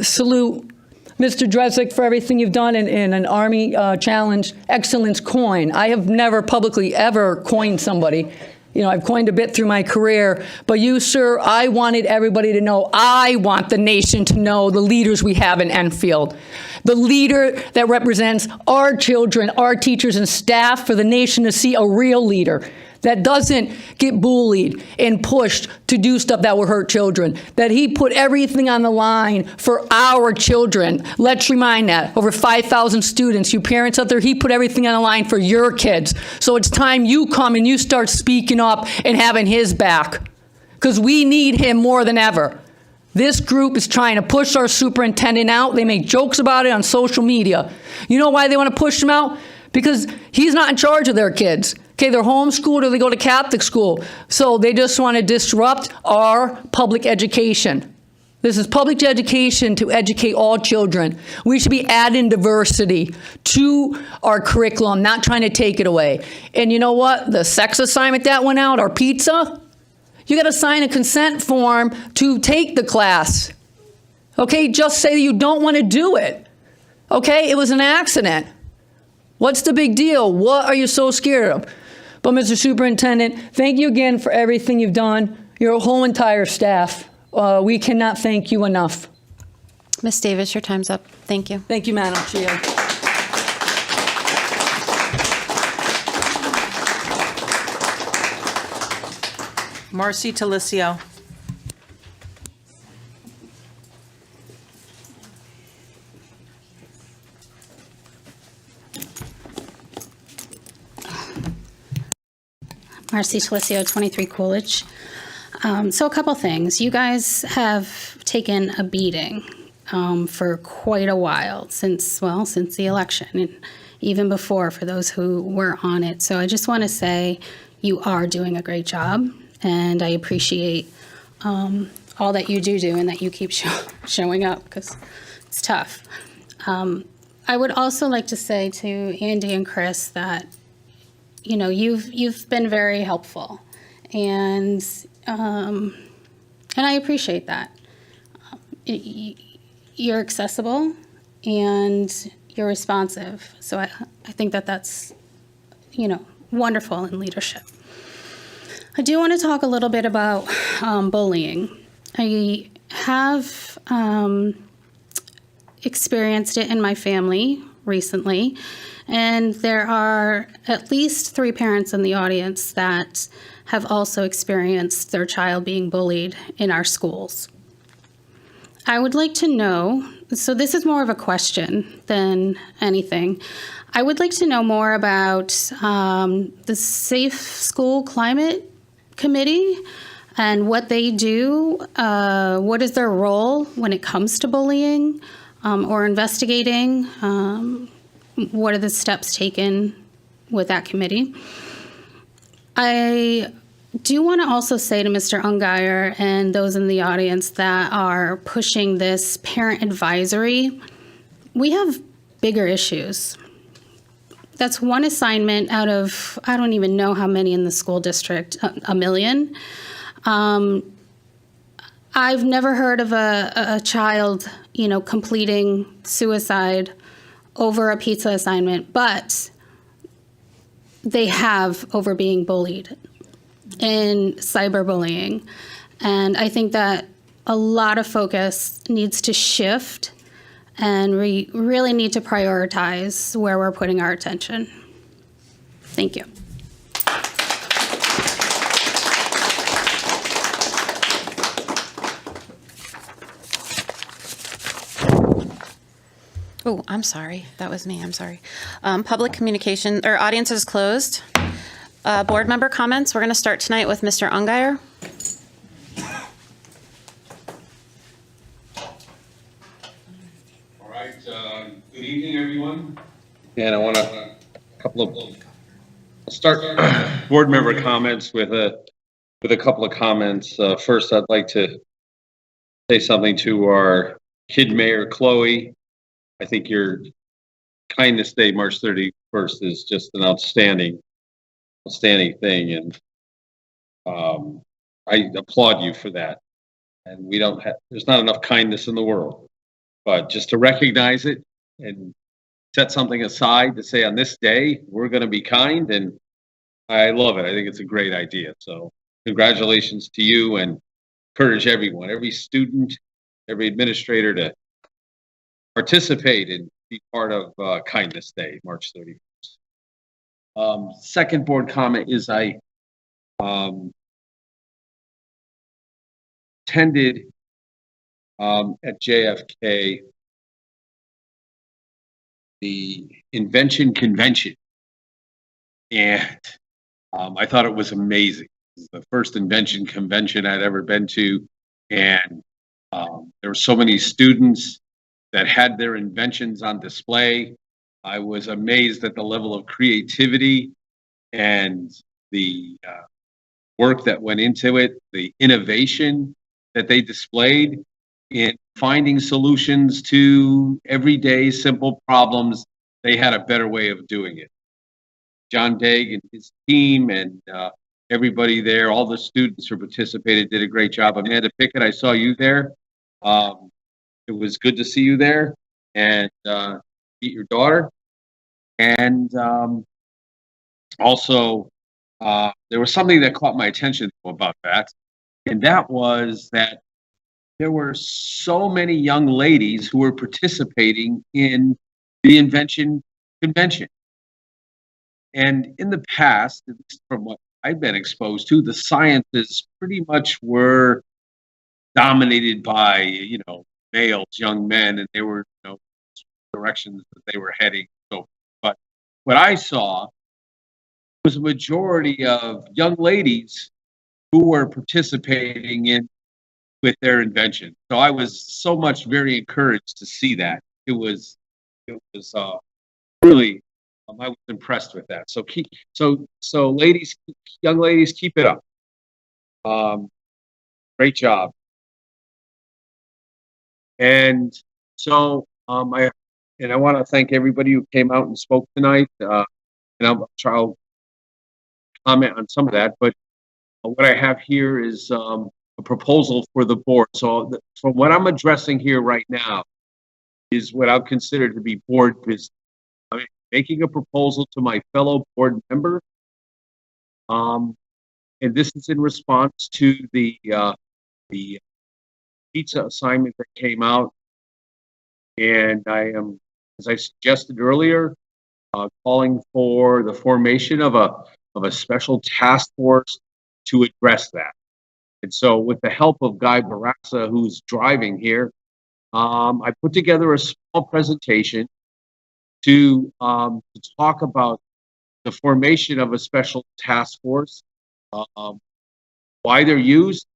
salute Mr. Dresik for everything you've done in an Army Challenge Excellence coin. I have never publicly ever coined somebody. You know, I've coined a bit through my career, but you, sir, I wanted everybody to know, I want the nation to know the leaders we have in Enfield. The leader that represents our children, our teachers and staff, for the nation to see a real leader that doesn't get bullied and pushed to do stuff that will hurt children, that he put everything on the line for our children. Let's remind that. Over 5,000 students, you parents out there, he put everything on the line for your kids. So it's time you come and you start speaking up and having his back, because we need him more than ever. This group is trying to push our superintendent out. They make jokes about it on social media. You know why they want to push him out? Because he's not in charge of their kids. Okay, they're homeschooled or they go to Catholic school. So they just want to disrupt our public education. This is public education to educate all children. We should be adding diversity to our curriculum, not trying to take it away. And you know what? The sex assignment that went out, our pizza, you got to sign a consent form to take the class. Okay, just say you don't want to do it. Okay, it was an accident. What's the big deal? What are you so scared of? But Mr. Superintendent, thank you again for everything you've done. Your whole entire staff. We cannot thank you enough. Ms. Davis, your time's up. Thank you. Thank you, Madam Chair. Marcy Talicio. Marcy Talicio, 23 Coolidge. So a couple things. You guys have taken a beating for quite a while, since the election, and even before for those who were on it. So I just want to say you are doing a great job, and I appreciate all that you do and that you keep showing up, because it's tough. I would also like to say to Andy and Chris that, you know, you've been very helpful, and I appreciate that. You're accessible and you're responsive, so I think that's, you know, wonderful in leadership. I do want to talk a little bit about bullying. I have experienced it in my family recently. And there are at least 3 parents in the audience that have also experienced their child being bullied in our schools. I would like to know, so this is more of a question than anything. I would like to know more about the Safe School Climate Committee and what they do. What is their role when it comes to bullying or investigating? What are the steps taken with that committee? I do want to also say to Mr. Ungeier and those in the audience that are pushing this parent advisory, we have bigger issues. That's one assignment out of, I don't even know how many in the school district, a million. I've never heard of a child, you know, completing suicide over a pizza assignment, but they have over being bullied and cyberbullying. And I think that a lot of focus needs to shift, and we really need to prioritize where we're putting our attention. Thank you. Oh, I'm sorry. That was me. I'm sorry. Public communication, or audience is closed. Board member comments. We're going to start tonight with Mr. Ungeier. All right. Good evening, everyone. And I want to start board member comments with a couple of comments. First, I'd like to say something to our kid mayor, Chloe. I think your Kindness Day, March 31st, is just an outstanding thing, and I applaud you for that. And there's not enough kindness in the world, but just to recognize it and set something aside to say on this day we're going to be kind, and I love it. I think it's a great idea. So congratulations to you, and encourage everyone, every student, every administrator to participate and be part of Kindness Day, March 31st. Second board comment is I attended at JFK the Invention Convention, and I thought it was amazing. It was the first invention convention I'd ever been to, and there were so many students that had their inventions on display. I was amazed at the level of creativity and the work that went into it, the innovation that they displayed in finding solutions to everyday simple problems. They had a better way of doing it. John Daig and his team and everybody there, all the students who participated did a great job. Amanda Pickett, I saw you there. It was good to see you there and meet your daughter. And also, there was something that caught my attention about that, and that was that there were so many young ladies who were participating in the Invention Convention. And in the past, at least from what I've been exposed to, the sciences pretty much were dominated by, males, young men, and they were, directions that they were heading. So, but what I saw was a majority of young ladies who were participating in with their invention. So I was so much very encouraged to see that. It was really, I was impressed with that. So ladies, young ladies, keep it up. Great job. And so I want to thank everybody who came out and spoke tonight. And I'll comment on some of that, but what I have here is a proposal for the board. So from what I'm addressing here right now is what I'll consider to be board business. I'm making a proposal to my fellow board member, and this is in response to the pizza assignment that came out, and I am, as I suggested earlier, calling for the formation of a special task force to address that. And so with the help of Guy Barraza, who's driving here, I put together a small presentation to talk about the formation of a special task force, why they're used,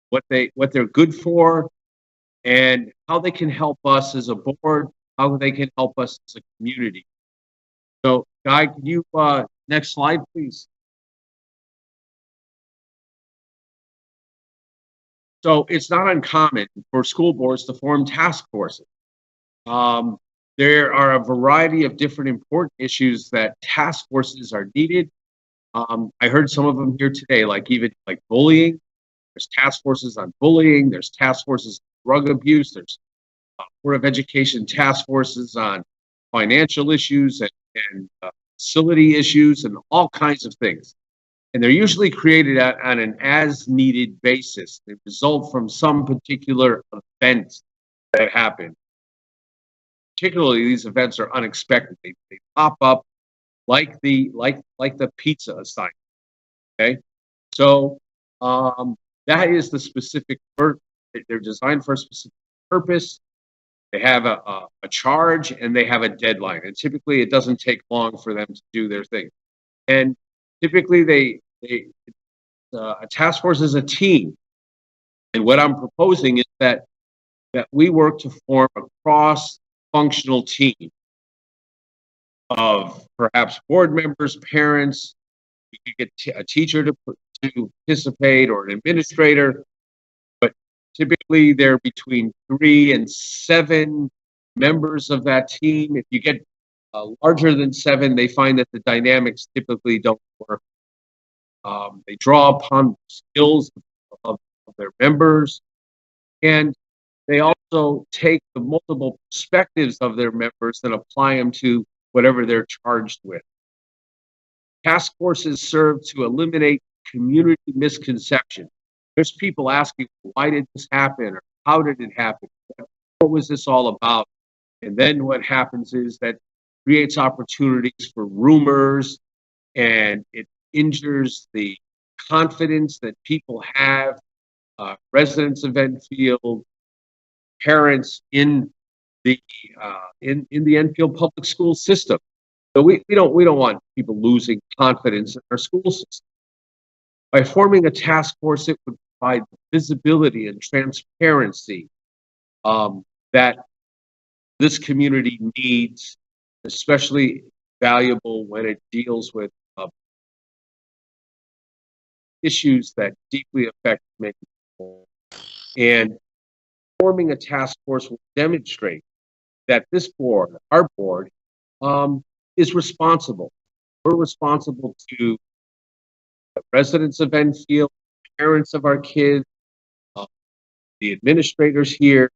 what they're good for, and how they can help us as a board, how they can help us as a community. So, Guy, can you next slide, please? So it's not uncommon for school boards to form task forces. There are a variety of different important issues that task forces are needed. I heard some of them here today, like bullying. There's task forces on bullying. There's task forces on drug abuse. There's Board of Education task forces on financial issues and facility issues and all kinds of things. And they're usually created on an as-needed basis. They result from some particular event that happened. Particularly, these events are unexpected. They pop up like the pizza assignment. Okay, so that is the specific. They're designed for a specific purpose. They have a charge and they have a deadline. And typically, it doesn't take long for them to do their thing. And typically, a task force is a team. And what I'm proposing is that we work to form a cross-functional team of perhaps board members, parents. We could get a teacher to participate or an administrator. But typically, they're between 3 and 7 members of that team. If you get larger than 7, they find that the dynamics typically don't work. They draw upon the skills of their members, and they also take the multiple perspectives of their members and apply them to whatever they're charged with. Task forces serve to eliminate community misconception. There's people asking, why did this happen? Or how did it happen? What was this all about? And then what happens is that creates opportunities for rumors, and it injures the confidence that people have, residents of Enfield, parents in the Enfield public school system. So we don't want people losing confidence in our school system. By forming a task force, it would provide visibility and transparency that this community needs, especially valuable when it deals with issues that deeply affect many people. And forming a task force will demonstrate that this board, our board, is responsible. We're responsible to the residents of Enfield, parents of our kids, the administrators here,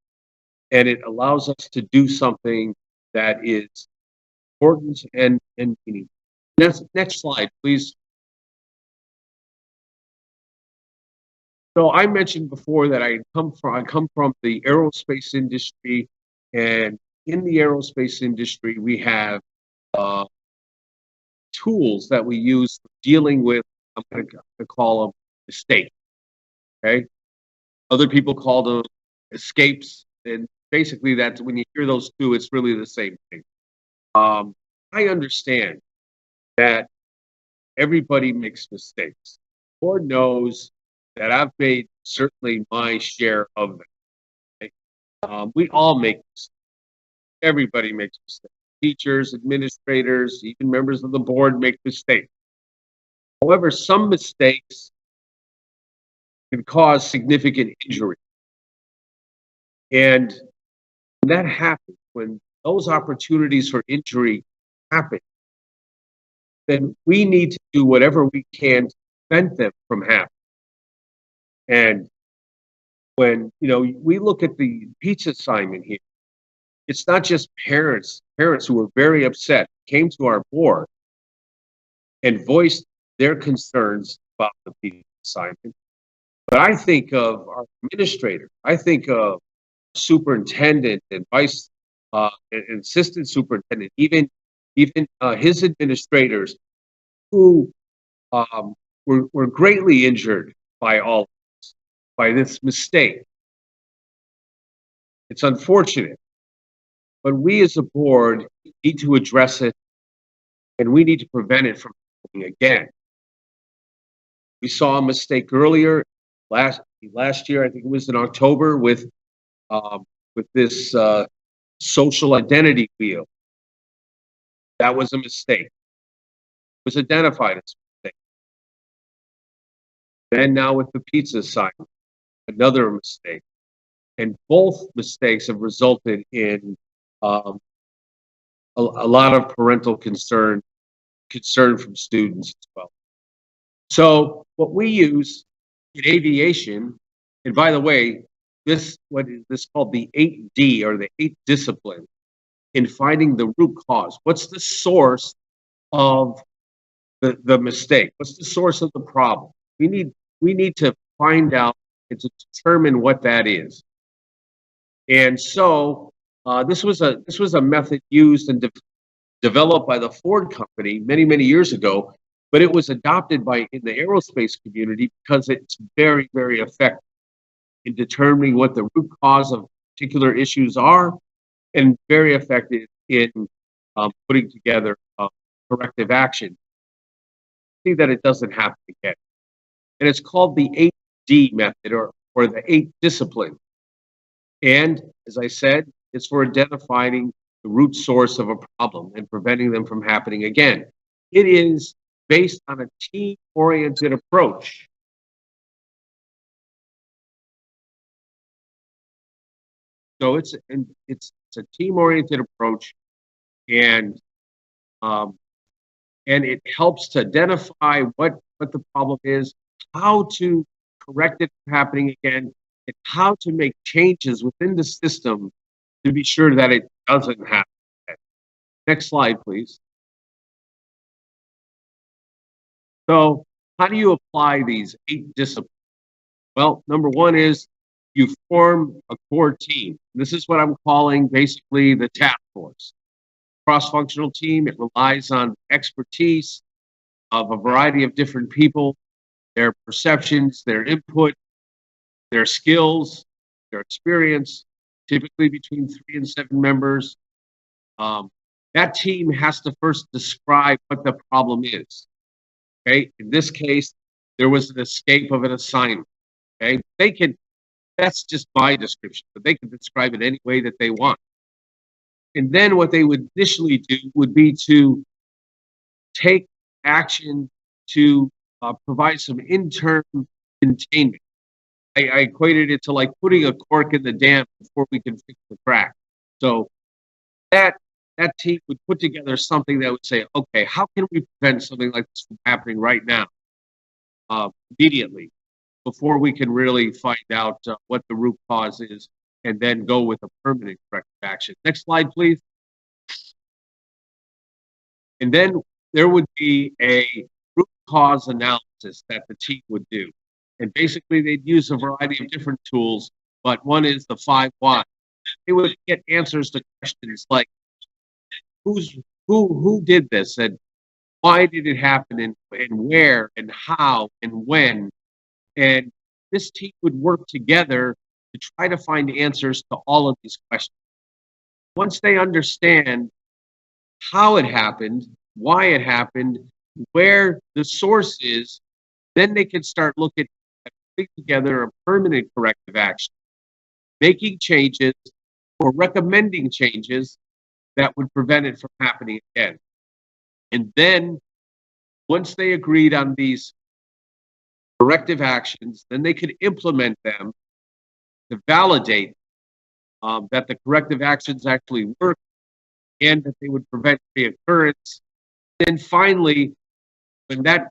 and it allows us to do something that is important and meaningful. Next slide, please. So I mentioned before that I come from the aerospace industry, and in the aerospace industry we have tools that we use for dealing with, I'm going to call them mistakes. Okay, other people call them escapes, and basically that's when you hear those two, it's really the same thing. I understand that everybody makes mistakes. Lord knows that I've made certainly my share of them. Okay? We all make mistakes. Everybody makes mistakes. Teachers, administrators, even members of the board make mistakes. However, some mistakes can cause significant injury. And when that happens, when those opportunities for injury happen, then we need to do whatever we can to prevent them from happening. And when, we look at the pizza assignment here, it's not just parents who were very upset, came to our board and voiced their concerns about the pizza assignment. But I think of our administrator, I think of superintendent and vice and assistant superintendent, even his administrators who were greatly injured by all of this, by this mistake. It's unfortunate, but we as a board need to address it, and we need to prevent it from happening again. We saw a mistake earlier last year, I think it was in October, with this social identity wheel. That was a mistake. It was identified as a mistake. And now with the pizza assignment, another mistake. And both mistakes have resulted in a lot of parental concern from students as well. So what we use in aviation, and by the way, what is this called the 8D, or the 8 discipline, in finding the root cause. What's the source of the mistake? What's the source of the problem? We need to find out and to determine what that is. And so this was a method used and developed by the Ford company many years ago, but it was adopted in the aerospace community because it's very, very effective in determining what the root cause of particular issues are, and very effective in putting together corrective action. See that it doesn't happen again. And it's called the 8D method, or the 8 discipline. And as I said, it's for identifying the root source of a problem and preventing them from happening again. It is based on a team-oriented approach. So it's a team-oriented approach, and it helps to identify what the problem is, how to correct it from happening again, and how to make changes within the system to be sure that it doesn't happen again. Next slide, please. So how do you apply these 8 disciplines? Well, number one is you form a core team. This is what I'm calling basically the task force. Cross-functional team, it relies on expertise of a variety of different people, their perceptions, their input, their skills, their experience, typically between 3 and 7 members. That team has to first describe what the problem is. Okay, in this case, there was an escape of an assignment. Okay, that's just my description, but they can describe it any way that they want. And then what they would initially do would be to take action to provide some interim containment. I equated it to like putting a cork in the dam before we can fix the crack. So that team would put together something that would say, okay, how can we prevent something like this from happening right now, immediately, before we can really find out what the root cause is, and then go with a permanent corrective action. Next slide, please. And then there would be a root cause analysis that the team would do. And basically, they'd use a variety of different tools, but one is the 5 whys. They would get answers to questions like, who did this, and why did it happen, and where, and how, and when. And this team would work together to try to find answers to all of these questions. Once they understand how it happened, why it happened, where the source is, then they can start looking at putting together a permanent corrective action, making changes or recommending changes that would prevent it from happening again. And then once they agreed on these corrective actions, then they could implement them to validate that the corrective actions actually work and that they would prevent reoccurrence. Then finally, when that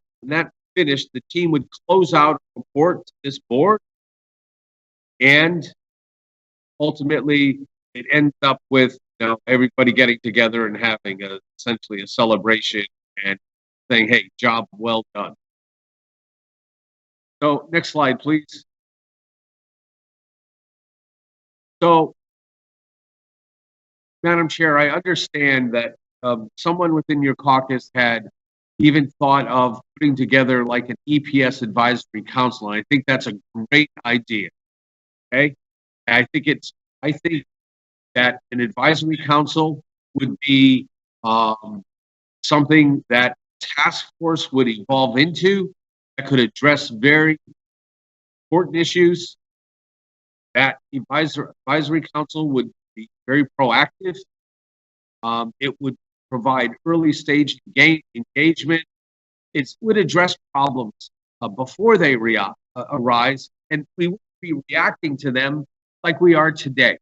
finished, the team would close out a report to this board, and ultimately it ends up with everybody getting together and having essentially a celebration and saying, hey, job well done. So next slide, please. So, Madam Chair, I understand that someone within your caucus had even thought of putting together like an EPS advisory council. And I think that's a great idea. Okay, I think that an advisory council would be something that task force would evolve into, that could address very important issues. That advisory council would be very proactive. It would provide early stage engagement. It would address problems before they arise, and we would be reacting to them like we are today.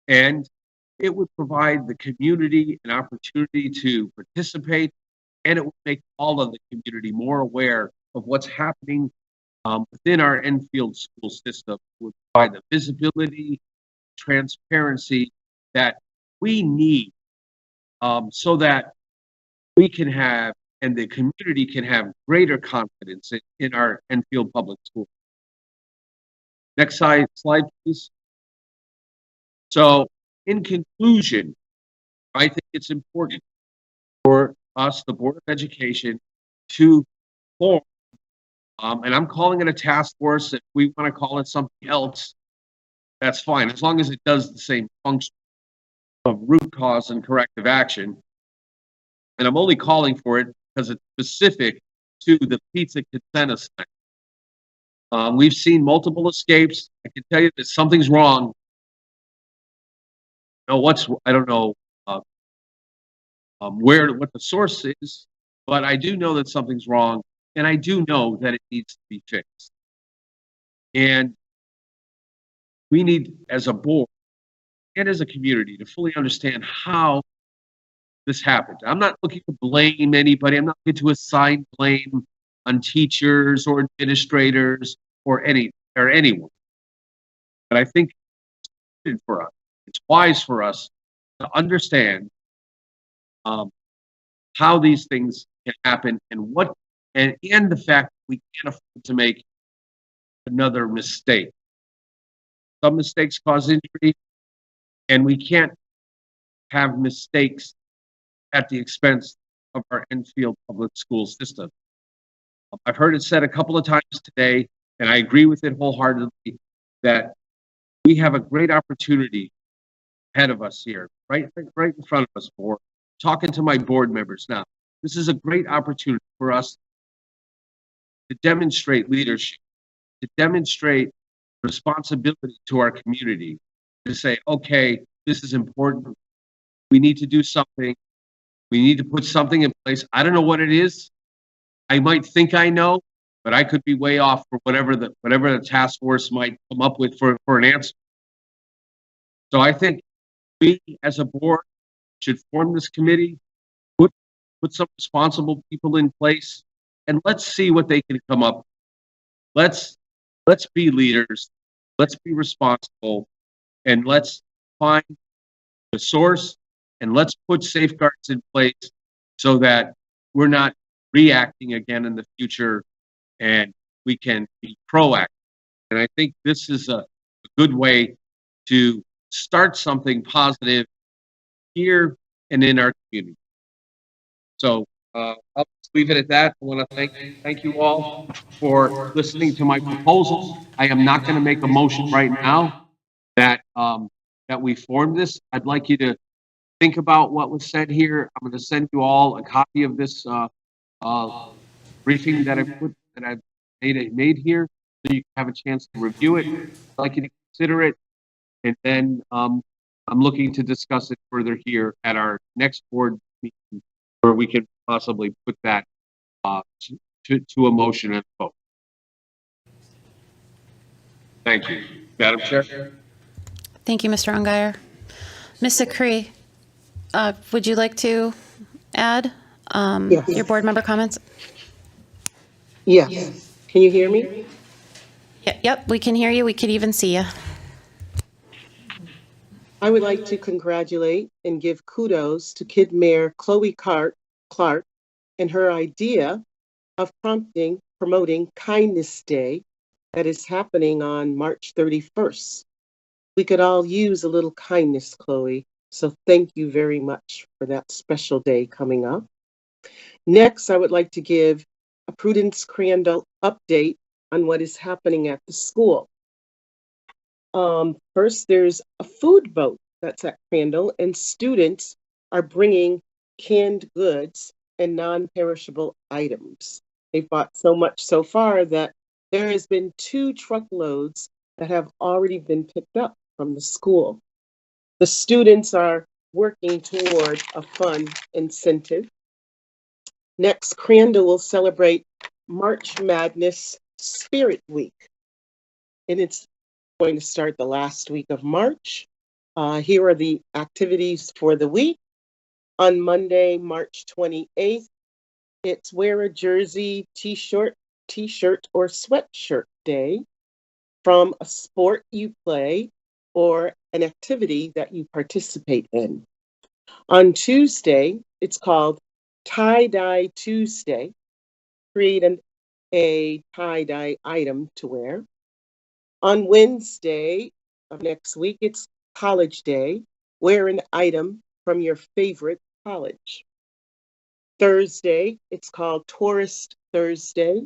And it would provide the community an opportunity to participate, and it would make all of the community more aware of what's happening within our Enfield school system. It would provide the visibility, transparency that we need so that we can have, and the community can have, greater confidence in our Enfield Public Schools. Next slide, please. So, in conclusion, I think it's important for us, the Board of Education, to form, and I'm calling it a task force. If we want to call it something else, that's fine, as long as it does the same function of root cause and corrective action. And I'm only calling for it because it's specific to the pizza consent assignment. We've seen multiple escapes. I can tell you that something's wrong. I don't know what the source is, but I do know that something's wrong, and I do know that it needs to be fixed. And we need, as a board and as a community, to fully understand how this happened. I'm not looking to blame anybody. I'm not looking to assign blame on teachers or administrators or anyone. But I think it's wise for us to understand how these things can happen and what and the fact that we can't afford to make another mistake. Some mistakes cause injury, and we can't have mistakes at the expense of our Enfield public school system. I've heard it said a couple of times today, and I agree with it wholeheartedly, that we have a great opportunity ahead of us here, right in front of us, board. Talking to my board members now, this is a great opportunity for us to demonstrate leadership, to demonstrate responsibility to our community, to say, okay, this is important. We need to do something. We need to put something in place. I don't know what it is. I might think I know, but I could be way off for whatever the task force might come up with for an answer. So I think we as a board should form this committee, put some responsible people in place, and let's see what they can come up with. Let's be leaders, let's be responsible, and let's find the source, and let's put safeguards in place so that we're not reacting again in the future, and we can be proactive. And I think this is a good way to start something positive here and in our community. So I'll just leave it at that. I want to thank you all for listening to my proposals. I am not going to make a motion right now that that we form this. I'd like you to think about what was said here. I'm going to send you all a copy of this briefing that I've made here, so you can have a chance to review it. I'd like you to consider it, and then I'm looking to discuss it further here at our next board meeting, where we can possibly put that to a motion and vote. Thank you, Madam Chair. Thank you, Mr. Ungary. Ms. Sakri, would you like to add Yes. your board member comments? Yes. Can you hear me? Yep, we can hear you. We can even see you. I would like to congratulate and give kudos to Kid Mayor Chloe Clark and her idea of promoting Kindness Day that is happening on March 31st. We could all use a little kindness, Chloe, so thank you very much for that special day coming up. Next, I would like to give a Prudence Crandall update on what is happening at the school. First, there's a food boat that's at Crandall, and students are bringing canned goods and non-perishable items. They've bought so much so far that there has been 2 truckloads that have already been picked up from the school. The students are working toward a fun incentive. Next, Crandall will celebrate March Madness Spirit Week, and it's going to start the last week of March. Here are the activities for the week. On Monday, March 28th, it's wear a jersey, t-shirt, or sweatshirt day from a sport you play or an activity that you participate in. On Tuesday, it's called Tie-Dye Tuesday. Create a tie-dye item to wear. On Wednesday of next week, it's College Day. Wear an item from your favorite college. Thursday, it's called Tourist Thursday.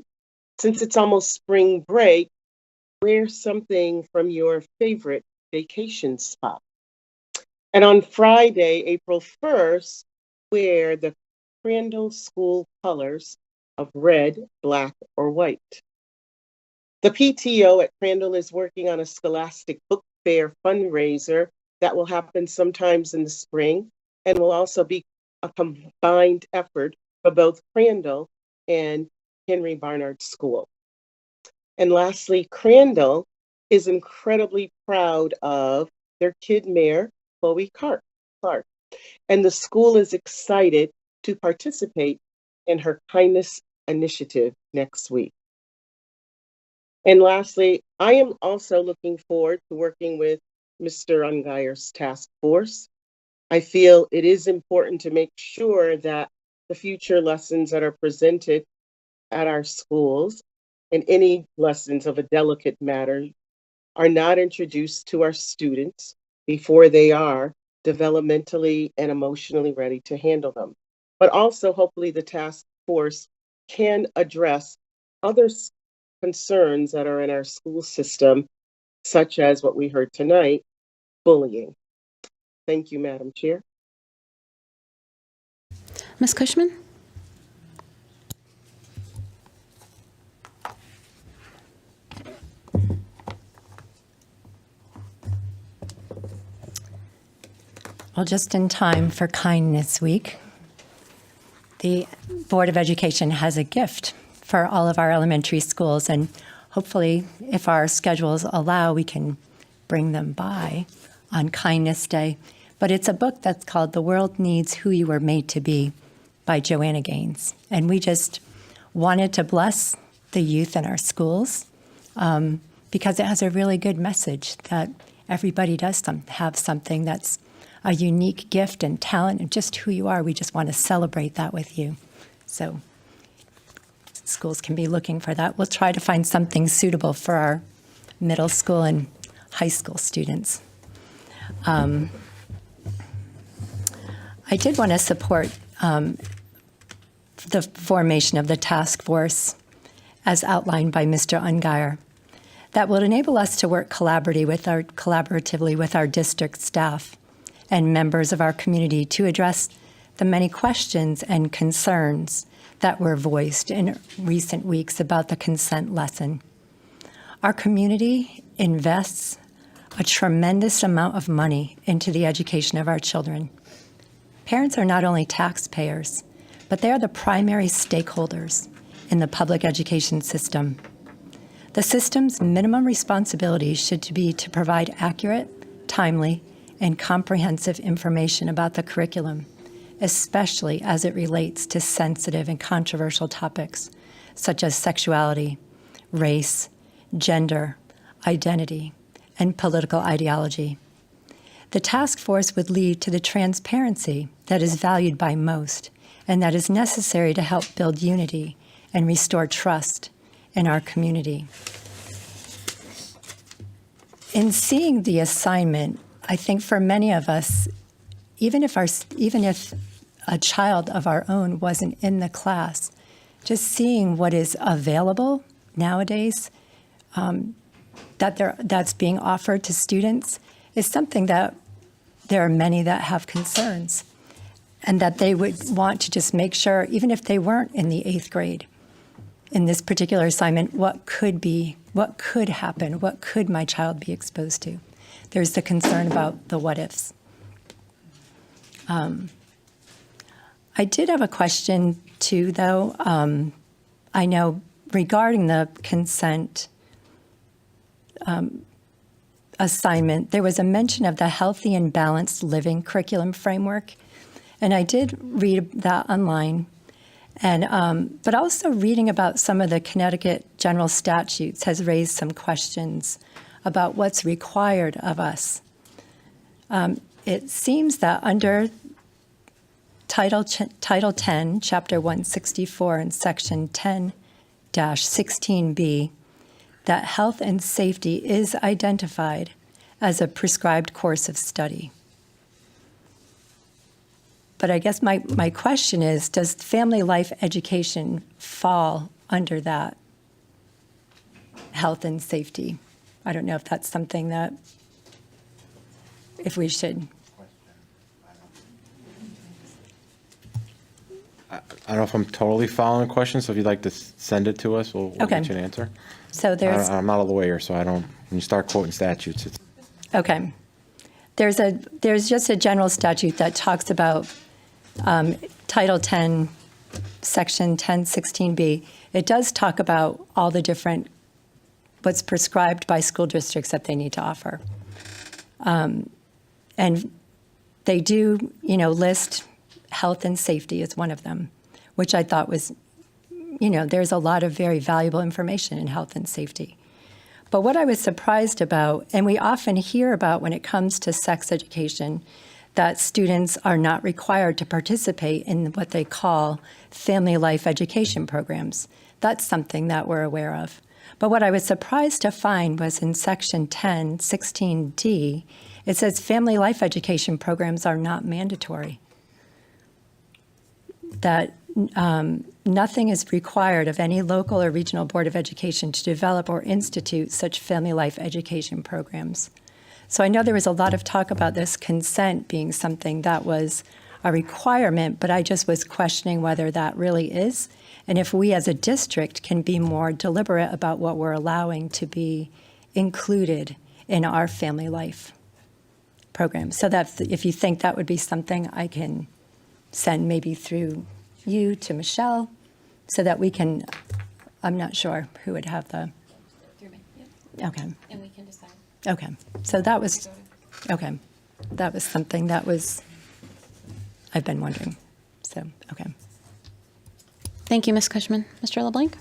Since it's almost spring break, wear something from your favorite vacation spot. And on Friday, April 1st, wear the Crandall School colors of red, black, or white. The PTO at Crandall is working on a Scholastic Book Fair fundraiser that will happen sometimes in the spring and will also be a combined effort for both Crandall and Henry Barnard School. And lastly, Crandall is incredibly proud of their kid mayor, Chloe Clark, and the school is excited to participate in her kindness initiative next week. And lastly, I am also looking forward to working with Mr. Ungary's task force. I feel it is important to make sure that the future lessons that are presented at our schools and any lessons of a delicate matter are not introduced to our students before they are developmentally and emotionally ready to handle them. But also, hopefully, the task force can address other concerns that are in our school system, such as what we heard tonight, bullying. Thank you, Madam Chair. Ms. Cushman? Well, just in time for Kindness Week, the Board of Education has a gift for all of our elementary schools, and hopefully, if our schedules allow, we can bring them by on Kindness Day. But it's a book that's called The World Needs Who You Were Made to Be by Joanna Gaines. And we just wanted to bless the youth in our schools because it has a really good message that everybody does have something that's a unique gift and talent and just who you are. We just want to celebrate that with you. So schools can be looking for that. We'll try to find something suitable for our middle school and high school students. I did want to support the formation of the task force as outlined by Mr. Ungeier. That will enable us to work collaboratively with our district staff and members of our community to address the many questions and concerns that were voiced in recent weeks about the consent lesson. Our community invests a tremendous amount of money into the education of our children. Parents are not only taxpayers, but they are the primary stakeholders in the public education system. The system's minimum responsibility should be to provide accurate, timely, and comprehensive information about the curriculum, especially as it relates to sensitive and controversial topics such as sexuality, race, gender, identity, and political ideology. The task force would lead to the transparency that is valued by most and that is necessary to help build unity and restore trust in our community. In seeing the assignment, I think for many of us, even if a child of our own wasn't in the class, just seeing what is available nowadays that's being offered to students is something that there are many that have concerns and that they would want to just make sure, even if they weren't in the 8th grade, in this particular assignment, what could happen, what could my child be exposed to? There's the concern about the what ifs. I did have a question too, though. I know regarding the consent assignment, there was a mention of the Healthy and Balanced Living Curriculum Framework, and I did read that online. And but also reading about some of the Connecticut general statutes has raised some questions about what's required of us. It seems that under Title 10, Chapter 164, and Section 10-16B, that health and safety is identified as a prescribed course of study. But I guess my question is, does family life education fall under that health and safety? I don't know if that's something that, if we should. I don't know if I'm totally following the question, so if you'd like to send it to us, we'll Okay. get you an answer. So there's, I'm not a lawyer, so I don't, when you start quoting statutes, it's. okay. There's just a general statute that talks about Title 10, Section 1016B. It does talk about all the different, what's prescribed by school districts that they need to offer. And they do, list health and safety as one of them, which I thought was, there's a lot of very valuable information in health and safety. But what I was surprised about, and we often hear about when it comes to sex education, that students are not required to participate in what they call family life education programs. That's something that we're aware of. But what I was surprised to find was in Section 10, 16D, it says family life education programs are not mandatory. That nothing is required of any local or regional board of education to develop or institute such family life education programs. So I know there was a lot of talk about this consent being something that was a requirement, but I just was questioning whether that really is, and if we as a district can be more deliberate about what we're allowing to be included in our family life program. So that if you think that would be something I can send maybe through you to Michelle, so that we can, I'm not sure who would have the, okay. And we can decide. Okay, so that was, okay, that was something that was, I've been wondering, so, okay. Thank you, Ms. Cushman. Mr. LeBlanc?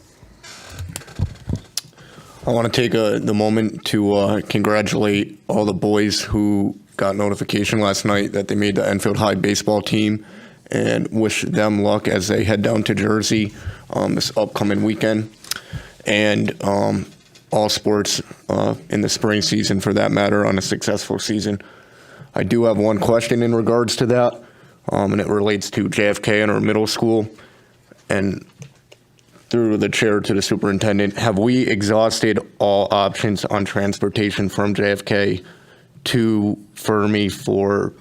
I want to take the moment to congratulate all the boys who got notification last night that they made the Enfield High baseball team, and wish them luck as they head down to Jersey this upcoming weekend. And all sports in the spring season, for that matter, on a successful season. I do have one question in regards to that, and it relates to JFK and our middle school. And through the chair to the superintendent, have we exhausted all options on transportation from JFK to Fermi for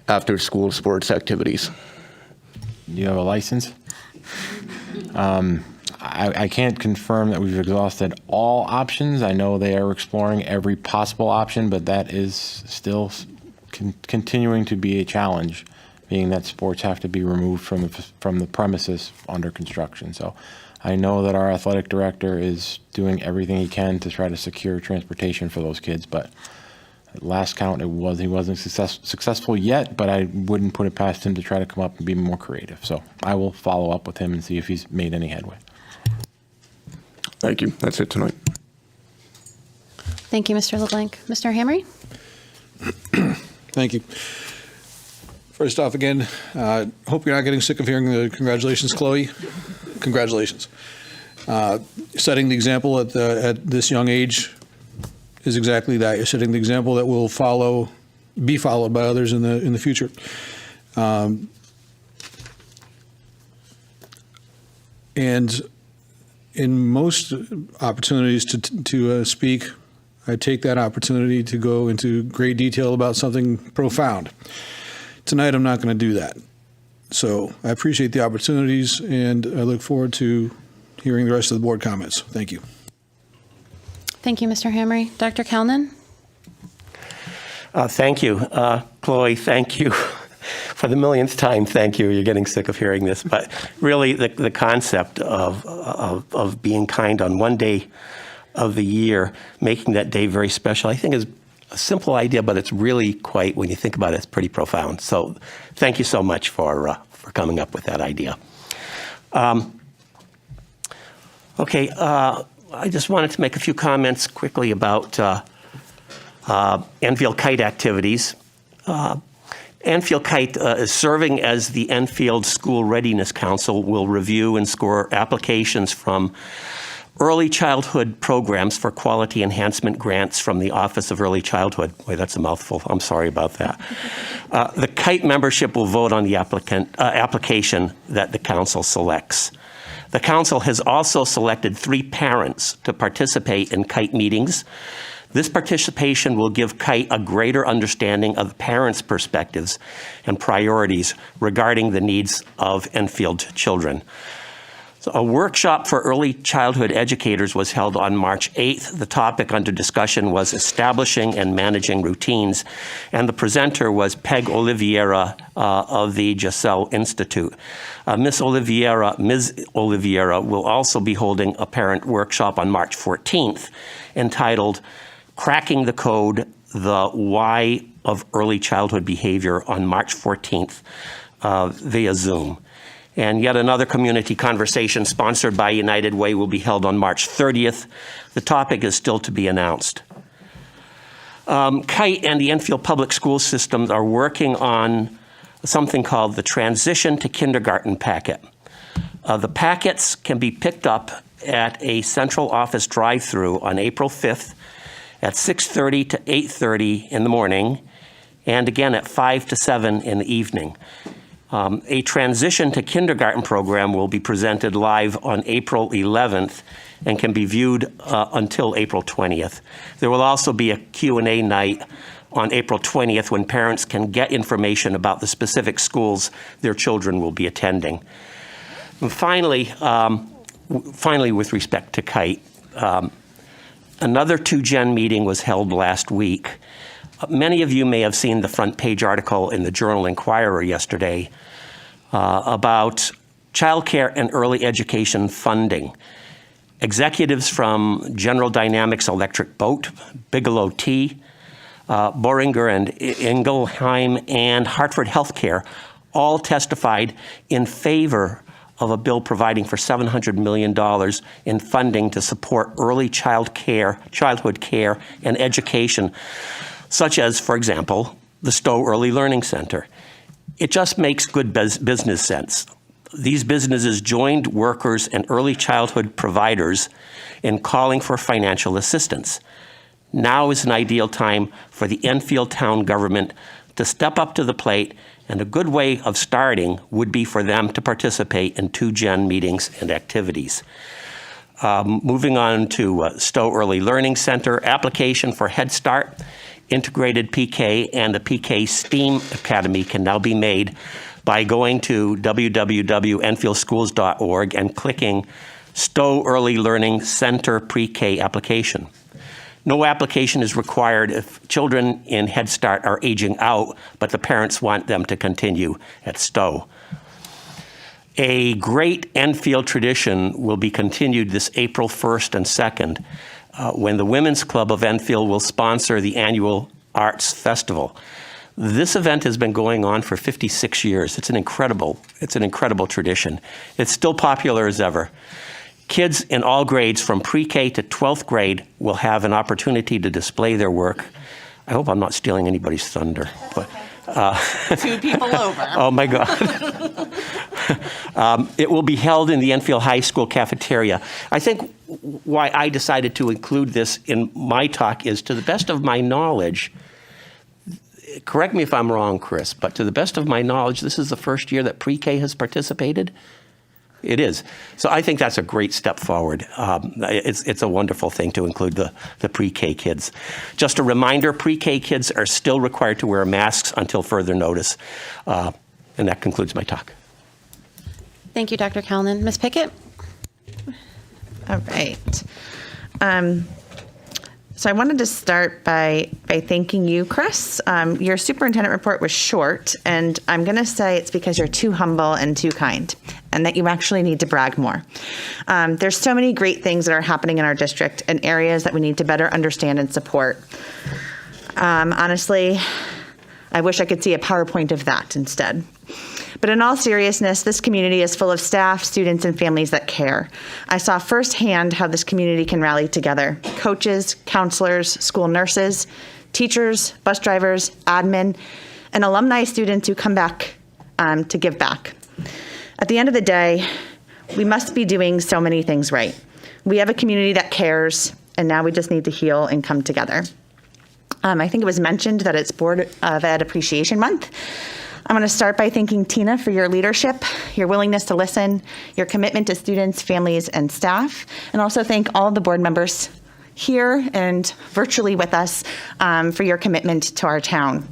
after-school sports activities? You have a license? I can't confirm that we've exhausted all options. I know they are exploring every possible option, but that is still continuing to be a challenge, being that sports have to be removed from the premises under construction. So I know that our athletic director is doing everything he can to try to secure transportation for those kids, but at last count, he wasn't successful yet, but I wouldn't put it past him to try to come up and be more creative. So I will follow up with him and see if he's made any headway. Thank you. That's it tonight. Thank you, Mr. LeBlanc. Mr. Hamry? Thank you. First off, again, hope you're not getting sick of hearing the congratulations, Chloe. Congratulations. Setting the example at this young age is exactly that. You're setting the example that will be followed by others in the future. And in most opportunities to speak, I take that opportunity to go into great detail about something profound. Tonight, I'm not going to do that. So I appreciate the opportunities, and I look forward to hearing the rest of the board comments. Thank you. Thank you, Mr. Hamry. Dr. Kalnin? Thank you. Chloe, thank you. For the millionth time, thank you. You're getting sick of hearing this. But really, the concept of being kind on one day of the year, making that day very special, I think is a simple idea, but it's really quite, when you think about it, it's pretty profound. So thank you so much for coming up with that idea. Okay, I just wanted to make a few comments quickly about Enfield Kite activities. Enfield Kite is serving as the Enfield School Readiness Council, will review and score applications from early childhood programs for quality enhancement grants from the Office of Early Childhood. Boy, that's a mouthful. I'm sorry about that. The Kite membership will vote on the application that the council selects. The council has also selected 3 parents to participate in Kite meetings. This participation will give Kite a greater understanding of the parents' perspectives and priorities regarding the needs of Enfield children. So a workshop for early childhood educators was held on March 8th. The topic under discussion was establishing and managing routines, and the presenter was Peg Oliveira of the Giselle Institute. Ms. Oliveira will also be holding a parent workshop on March 14th entitled Cracking the Code, the Why of Early Childhood Behavior on March 14th via Zoom. And yet another community conversation sponsored by United Way will be held on March 30th. The topic is still to be announced. Kite and the Enfield Public School Systems are working on something called the Transition to Kindergarten Packet. The packets can be picked up at a central office drive-through on April 5th at 6:30 to 8:30 in the morning, and again at 5 to 7 in the evening. A transition to kindergarten program will be presented live on April 11th and can be viewed until April 20th. There will also be a Q&A night on April 20th when parents can get information about the specific schools their children will be attending. And finally, with respect to KITE, another 2Gen meeting was held last week. Many of you may have seen the front page article in the Journal Inquirer yesterday about childcare and early education funding. Executives from General Dynamics Electric Boat, Bigelow Tea, Boehringer and Ingelheim, and Hartford Healthcare all testified in favor of a bill providing for $700 million in funding to support early childhood care and education, such as, for example, the Stowe Early Learning Center. It just makes good business sense. These businesses joined workers and early childhood providers in calling for financial assistance. Now is an ideal time for the Enfield town government to step up to the plate, and a good way of starting would be for them to participate in 2Gen meetings and activities. Moving on to Stowe Early Learning Center, application for Head Start, Integrated PK, and the PK STEAM Academy can now be made by going to www.enfieldschools.org and clicking Stowe Early Learning Center Pre-K application. No application is required if children in Head Start are aging out, but the parents want them to continue at Stowe. A great Enfield tradition will be continued this April 1st and 2nd when the Women's Club of Enfield will sponsor the annual Arts Festival. This event has been going on for 56 years. It's an incredible tradition. It's still popular as ever. Kids in all grades from pre-K to 12th grade will have an opportunity to display their work. I hope I'm not stealing anybody's thunder. But, 2 people over. Oh my God. It will be held in the Enfield High School cafeteria. I think why I decided to include this in my talk is, to the best of my knowledge, correct me if I'm wrong, Chris, but to the best of my knowledge, this is the first year that pre-K has participated. It is. So I think that's a great step forward. It's a wonderful thing to include the pre-K kids. Just a reminder, pre-K kids are still required to wear masks until further notice. And that concludes my talk. Thank you, Dr. Calnan. Ms. Pickett? All right. So I wanted to start by thanking you, Chris. Your superintendent report was short, and I'm going to say it's because you're too humble and too kind, and that you actually need to brag more. There's so many great things that are happening in our district and areas that we need to better understand and support. Honestly, I wish I could see a PowerPoint of that instead. But in all seriousness, this community is full of staff, students, and families that care. I saw firsthand how this community can rally together. Coaches, counselors, school nurses, teachers, bus drivers, admin, and alumni students who come back to give back. At the end of the day, we must be doing so many things right. We have a community that cares, and now we just need to heal and come together. I think it was mentioned that it's Board of Ed Appreciation Month. I'm going to start by thanking Tina for your leadership, your willingness to listen, your commitment to students, families, and staff, and also thank all the board members here and virtually with us for your commitment to our town.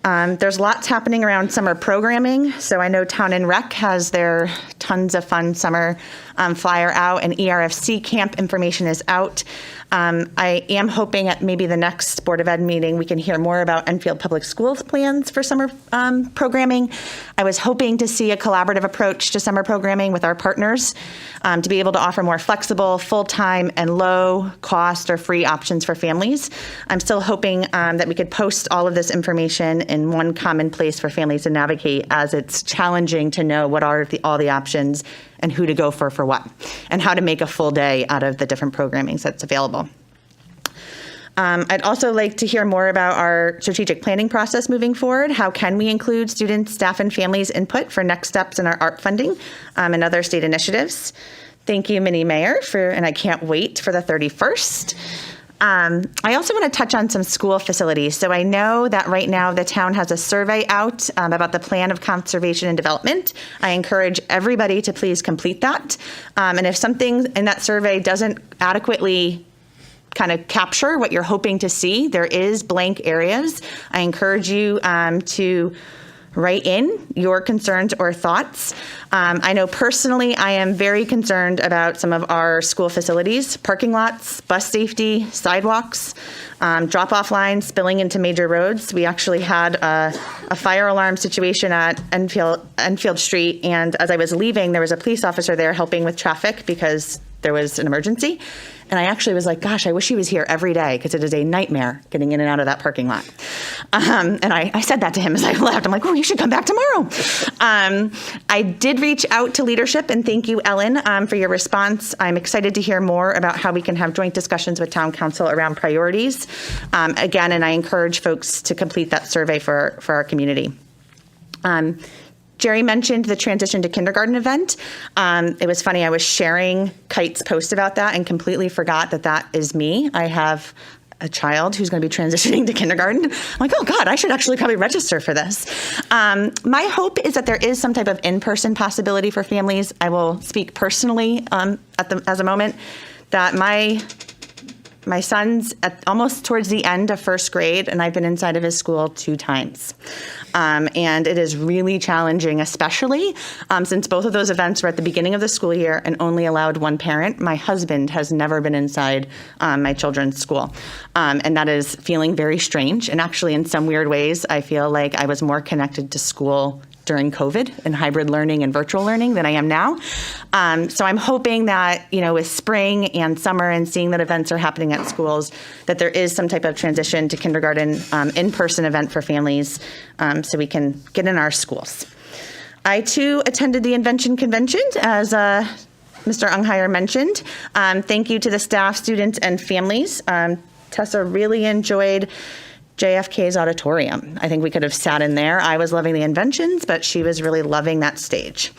There's lots happening around summer programming, so I know Town and Rec has their tons of fun summer flyer out, and ERFC camp information is out. I am hoping at maybe the next Board of Ed meeting we can hear more about Enfield Public Schools plans for summer programming. I was hoping to see a collaborative approach to summer programming with our partners to be able to offer more flexible, full-time, and low-cost or free options for families. I'm still hoping that we could post all of this information in one common place for families to navigate, as it's challenging to know what are all the options and who to go for what, and how to make a full day out of the different programmings that's available. I'd also like to hear more about our strategic planning process moving forward. How can we include students, staff, and families' input for next steps in our ARP funding and other state initiatives? Thank you, Mini Mayor, and I can't wait for the 31st. I also want to touch on some school facilities. So I know that right now the town has a survey out about the plan of conservation and development. I encourage everybody to please complete that. And if something in that survey doesn't adequately kind of capture what you're hoping to see, there is blank areas. I encourage you to write in your concerns or thoughts. I know personally I am very concerned about some of our school facilities, parking lots, bus safety, sidewalks, drop-off lines spilling into major roads. We actually had a fire alarm situation at Enfield Street, and as I was leaving, there was a police officer there helping with traffic because there was an emergency. And I actually was like, gosh, I wish he was here every day because it is a nightmare getting in and out of that parking lot. And I said that to him as I left. I'm like, oh, you should come back tomorrow. I did reach out to leadership, and thank you, Ellen, for your response. I'm excited to hear more about how we can have joint discussions with town council around priorities. Again, and I encourage folks to complete that survey for our community. Jerry mentioned the transition to kindergarten event. It was funny, I was sharing Kite's post about that and completely forgot that that is me. I have a child who's going to be transitioning to kindergarten. I'm like, oh God, I should actually probably register for this. My hope is that there is some type of in-person possibility for families. I will speak personally as a moment that my son's almost towards the end of first grade, and I've been inside of his school 2 times. And it is really challenging, especially since both of those events were at the beginning of the school year and only allowed one parent. My husband has never been inside my children's school. And that is feeling very strange. And actually, in some weird ways, I feel like I was more connected to school during COVID and hybrid learning and virtual learning than I am now. So I'm hoping that, with spring and summer and seeing that events are happening at schools, that there is some type of transition to kindergarten in-person event for families so we can get in our schools. I too attended the Invention Convention, as Mr. Unghire mentioned. Thank you to the staff, students, and families. Tessa really enjoyed JFK's auditorium. I think we could have sat in there. I was loving the inventions, but she was really loving that stage.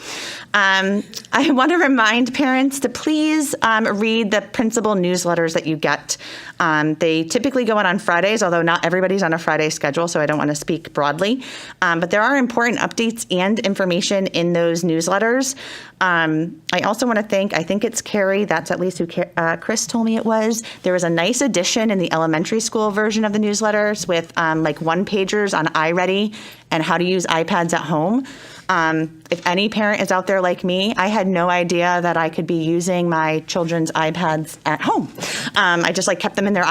I want to remind parents to please read the principal newsletters that you get. They typically go out on Fridays, although not everybody's on a Friday schedule, so I don't want to speak broadly. But there are important updates and information in those newsletters. I also want to thank, I think it's Carrie, that's at least who Chris told me it was. There was a nice addition in the elementary school version of the newsletters with like one-pagers on iReady and how to use iPads at home. If any parent is out there like me, I had no idea that I could be using my children's iPads at home. I just kept them in their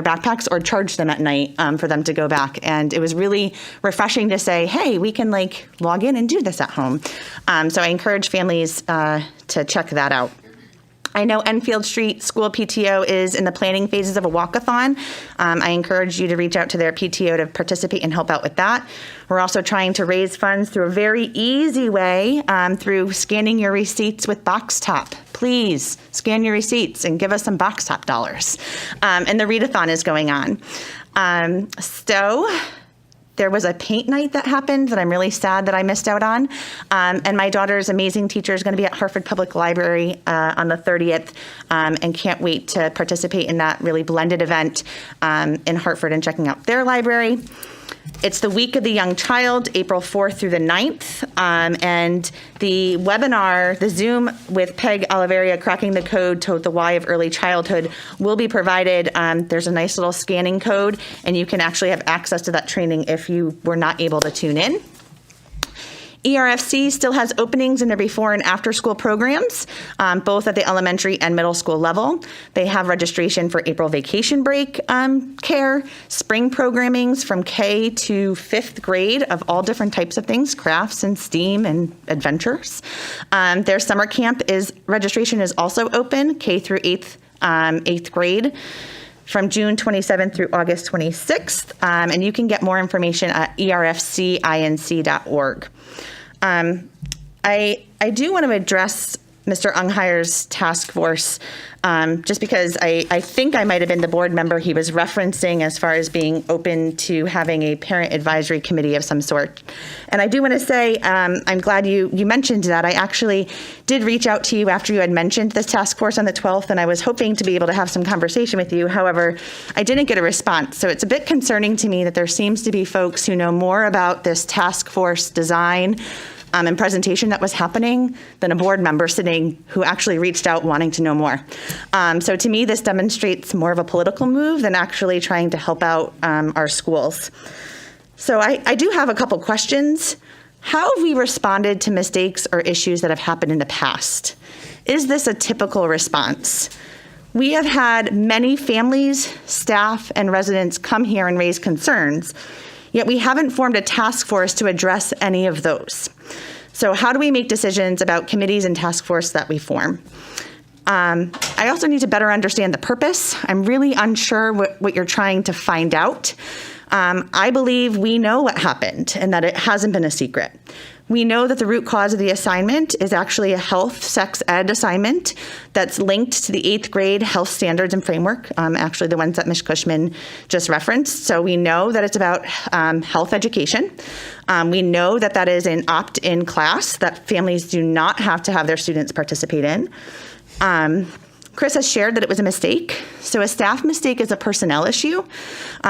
backpacks or charged them at night for them to go back. And it was really refreshing to say, hey, we can log in and do this at home. So I encourage families to check that out. I know Enfield Street School PTO is in the planning phases of a walkathon. I encourage you to reach out to their PTO to participate and help out with that. We're also trying to raise funds through a very easy way through scanning your receipts with Box Top. Please scan your receipts and give us some Box Top dollars. And the readathon is going on. There was a paint night that happened that I'm really sad that I missed out on. And my daughter's amazing teacher is going to be at Hartford Public Library on the 30th and can't wait to participate in that really blended event in Hartford and checking out their library. It's the Week of the Young Child, April 4th through the 9th. And the webinar, the Zoom with Peg Oliveria, Cracking the Code to the Why of Early Childhood, will be provided. There's a nice little scanning code, and you can actually have access to that training if you were not able to tune in. ERFC still has openings in their before and after school programs, both at the elementary and middle school level. They have registration for April vacation break care, spring programmings from K to 5th grade of all different types of things, crafts and STEAM and adventures. Their summer camp registration is also open, K through 8th grade, from June 27th through August 26th. And you can get more information at erfcinc.org. I do want to address Mr. Unghire's task force, just because I think I might have been the board member he was referencing as far as being open to having a parent advisory committee of some sort. And I do want to say, I'm glad you mentioned that. I actually did reach out to you after you had mentioned this task force on the 12th, and I was hoping to be able to have some conversation with you. However, I didn't get a response. So it's a bit concerning to me that there seems to be folks who know more about this task force design and presentation that was happening than a board member sitting who actually reached out wanting to know more. So to me, this demonstrates more of a political move than actually trying to help out our schools. So I do have a couple questions. How have we responded to mistakes or issues that have happened in the past? Is this a typical response? We have had many families, staff, and residents come here and raise concerns, yet we haven't formed a task force to address any of those. So how do we make decisions about committees and task force that we form? I also need to better understand the purpose. I'm really unsure what you're trying to find out. I believe we know what happened and that it hasn't been a secret. We know that the root cause of the assignment is actually a health sex ed assignment that's linked to the 8th grade health standards and framework, actually the ones that Ms. Cushman just referenced. So we know that it's about health education. We know that that is an opt-in class that families do not have to have their students participate in. Chris has shared that it was a mistake. So a staff mistake is a personnel issue,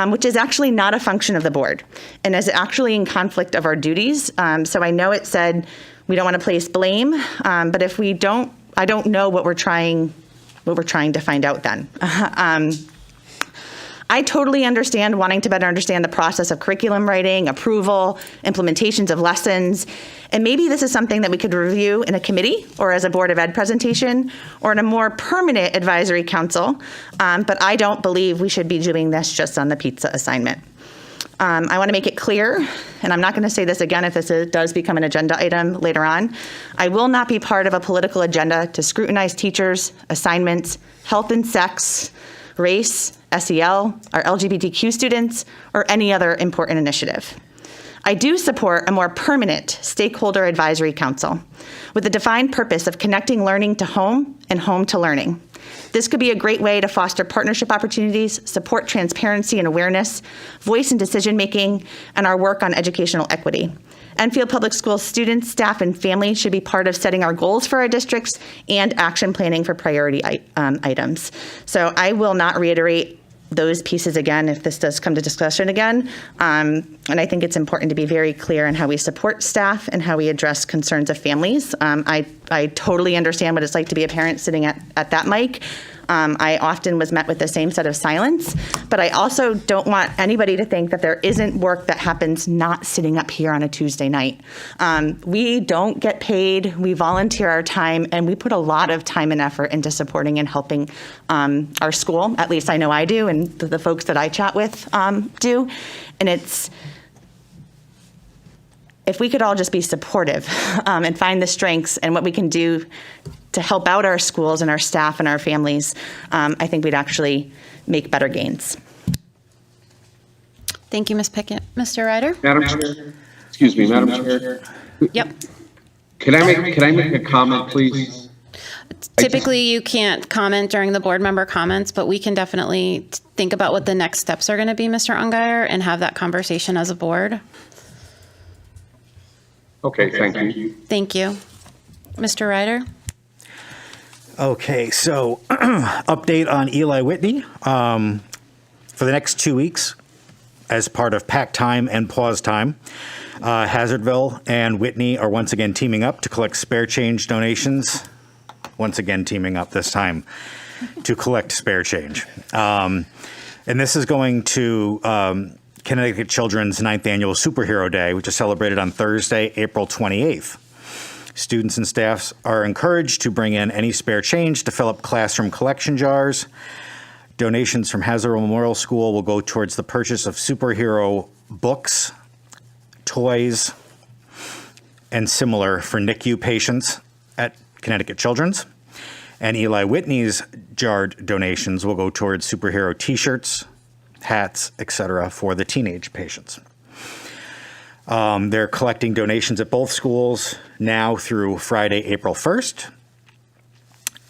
which is actually not a function of the board and is actually in conflict of our duties. So I know it said we don't want to place blame, but if we don't, I don't know what we're trying to find out then. I totally understand wanting to better understand the process of curriculum writing, approval, implementations of lessons, and maybe this is something that we could review in a committee or as a Board of Ed presentation or in a more permanent advisory council, but I don't believe we should be doing this just on the pizza assignment. I want to make it clear, and I'm not going to say this again if this does become an agenda item later on, I will not be part of a political agenda to scrutinize teachers, assignments, health and sex, race, SEL, our LGBTQ students, or any other important initiative. I do support a more permanent stakeholder advisory council with the defined purpose of connecting learning to home and home to learning. This could be a great way to foster partnership opportunities, support transparency and awareness, voice and decision-making, and our work on educational equity. Enfield Public Schools students, staff, and families should be part of setting our goals for our districts and action planning for priority items. So I will not reiterate those pieces again if this does come to discussion again. And I think it's important to be very clear in how we support staff and how we address concerns of families. I totally understand what it's like to be a parent sitting at that mic. I often was met with the same set of silence, but I also don't want anybody to think that there isn't work that happens not sitting up here on a Tuesday night. We don't get paid, we volunteer our time, and we put a lot of time and effort into supporting and helping our school. At least I know I do, and the folks that I chat with do. And if we could all just be supportive and find the strengths and what we can do to help out our schools and our staff and our families, I think we'd actually make better gains. Thank you, Ms. Pickett. Mr. Ryder? Madam Chair, excuse me, Madam Chair. Yep. Can I make a comment, please? Typically, you can't comment during the board member comments, but we can definitely think about what the next steps are going to be, Mr. Ungire, and have that conversation as a board. Okay, thank you. Thank you. Mr. Ryder? Okay, so update on Eli Whitney. For the next 2 weeks, as part of Pack Time and Pause Time, Hazardville and Whitney are once again teaming up to collect spare change donations. Once again teaming up this time to collect spare change. And this is going to Connecticut Children's 9th Annual Superhero Day, which is celebrated on Thursday, April 28th. Students and staffs are encouraged to bring in any spare change to fill up classroom collection jars. Donations from Hazardville Memorial School will go towards the purchase of superhero books, toys, and similar for NICU patients at Connecticut Children's. And Eli Whitney's jarred donations will go towards superhero t-shirts, hats, etc. for the teenage patients. They're collecting donations at both schools now through Friday, April 1st.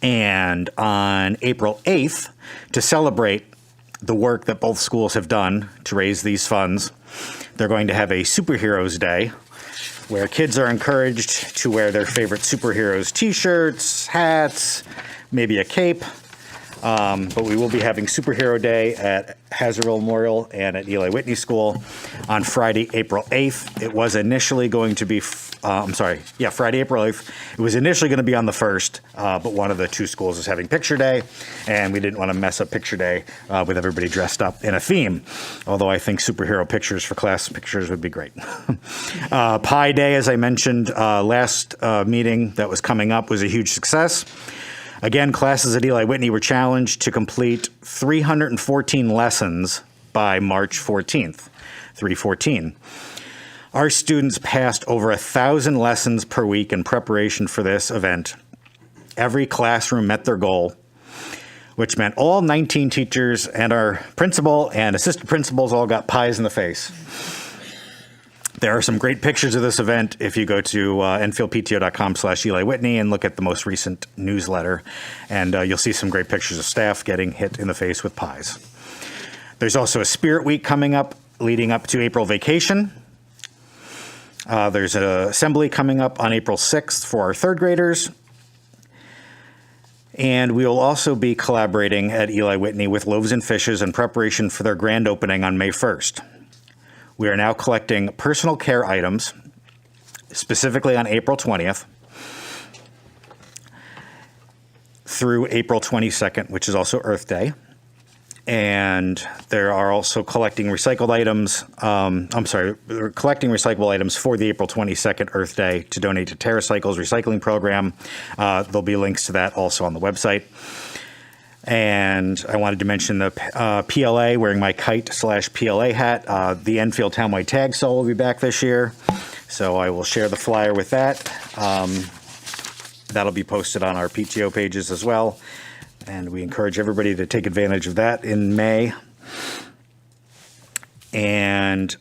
And on April 8th, to celebrate the work that both schools have done to raise these funds, they're going to have a Superheroes Day where kids are encouraged to wear their favorite superheroes t-shirts, hats, maybe a cape. But we will be having Superhero Day at Hazardville Memorial and at Eli Whitney School on Friday, April 8th. It was initially going to be, Friday, April 8th. It was initially going to be on the 1st, but one of the two schools is having Picture Day, and we didn't want to mess up Picture Day with everybody dressed up in a theme, although I think superhero pictures for class pictures would be great. Pi Day, as I mentioned last meeting that was coming up, was a huge success. Again, classes at Eli Whitney were challenged to complete 314 lessons by March 14th, 314. Our students passed over 1,000 lessons per week in preparation for this event. Every classroom met their goal, which meant all 19 teachers and our principal and assistant principals all got pies in the face. There are some great pictures of this event if you go to enfieldpto.com/Eli Whitney and look at the most recent newsletter, and you'll see some great pictures of staff getting hit in the face with pies. There's also a Spirit Week coming up, leading up to April vacation. There's an assembly coming up on April 6th for our third graders. And we will also be collaborating at Eli Whitney with Loaves and Fishes in preparation for their grand opening on May 1st. We are now collecting personal care items, specifically on April 20th through April 22nd, which is also Earth Day. And there are also collecting recycled items. We're collecting recyclable items for the April 22nd Earth Day to donate to TerraCycle's recycling program. There'll be links to that also on the website. And I wanted to mention the PLA, wearing my kite/PLA hat. The Enfield Townwide Tag Sale will be back this year, so I will share the flyer with that. That'll be posted on our PTO pages as well, and we encourage everybody to take advantage of that in May. And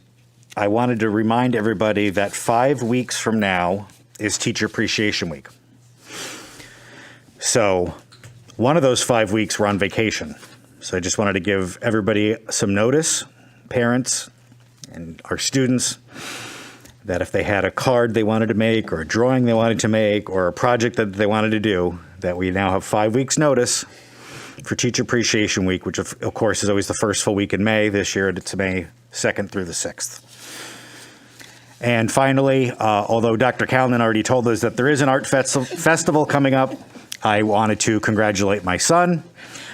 I wanted to remind everybody that 5 weeks from now is Teacher Appreciation Week. So one of those 5 weeks we're on vacation. So I just wanted to give everybody some notice, parents and our students, that if they had a card they wanted to make or a drawing they wanted to make or a project that they wanted to do, that we now have 5 weeks notice for Teacher Appreciation Week, which of course is always the first full week in May. This year it's May 2nd through the 6th. And finally, although Dr. Callan already told us that there is an art festival coming up, I wanted to congratulate my son,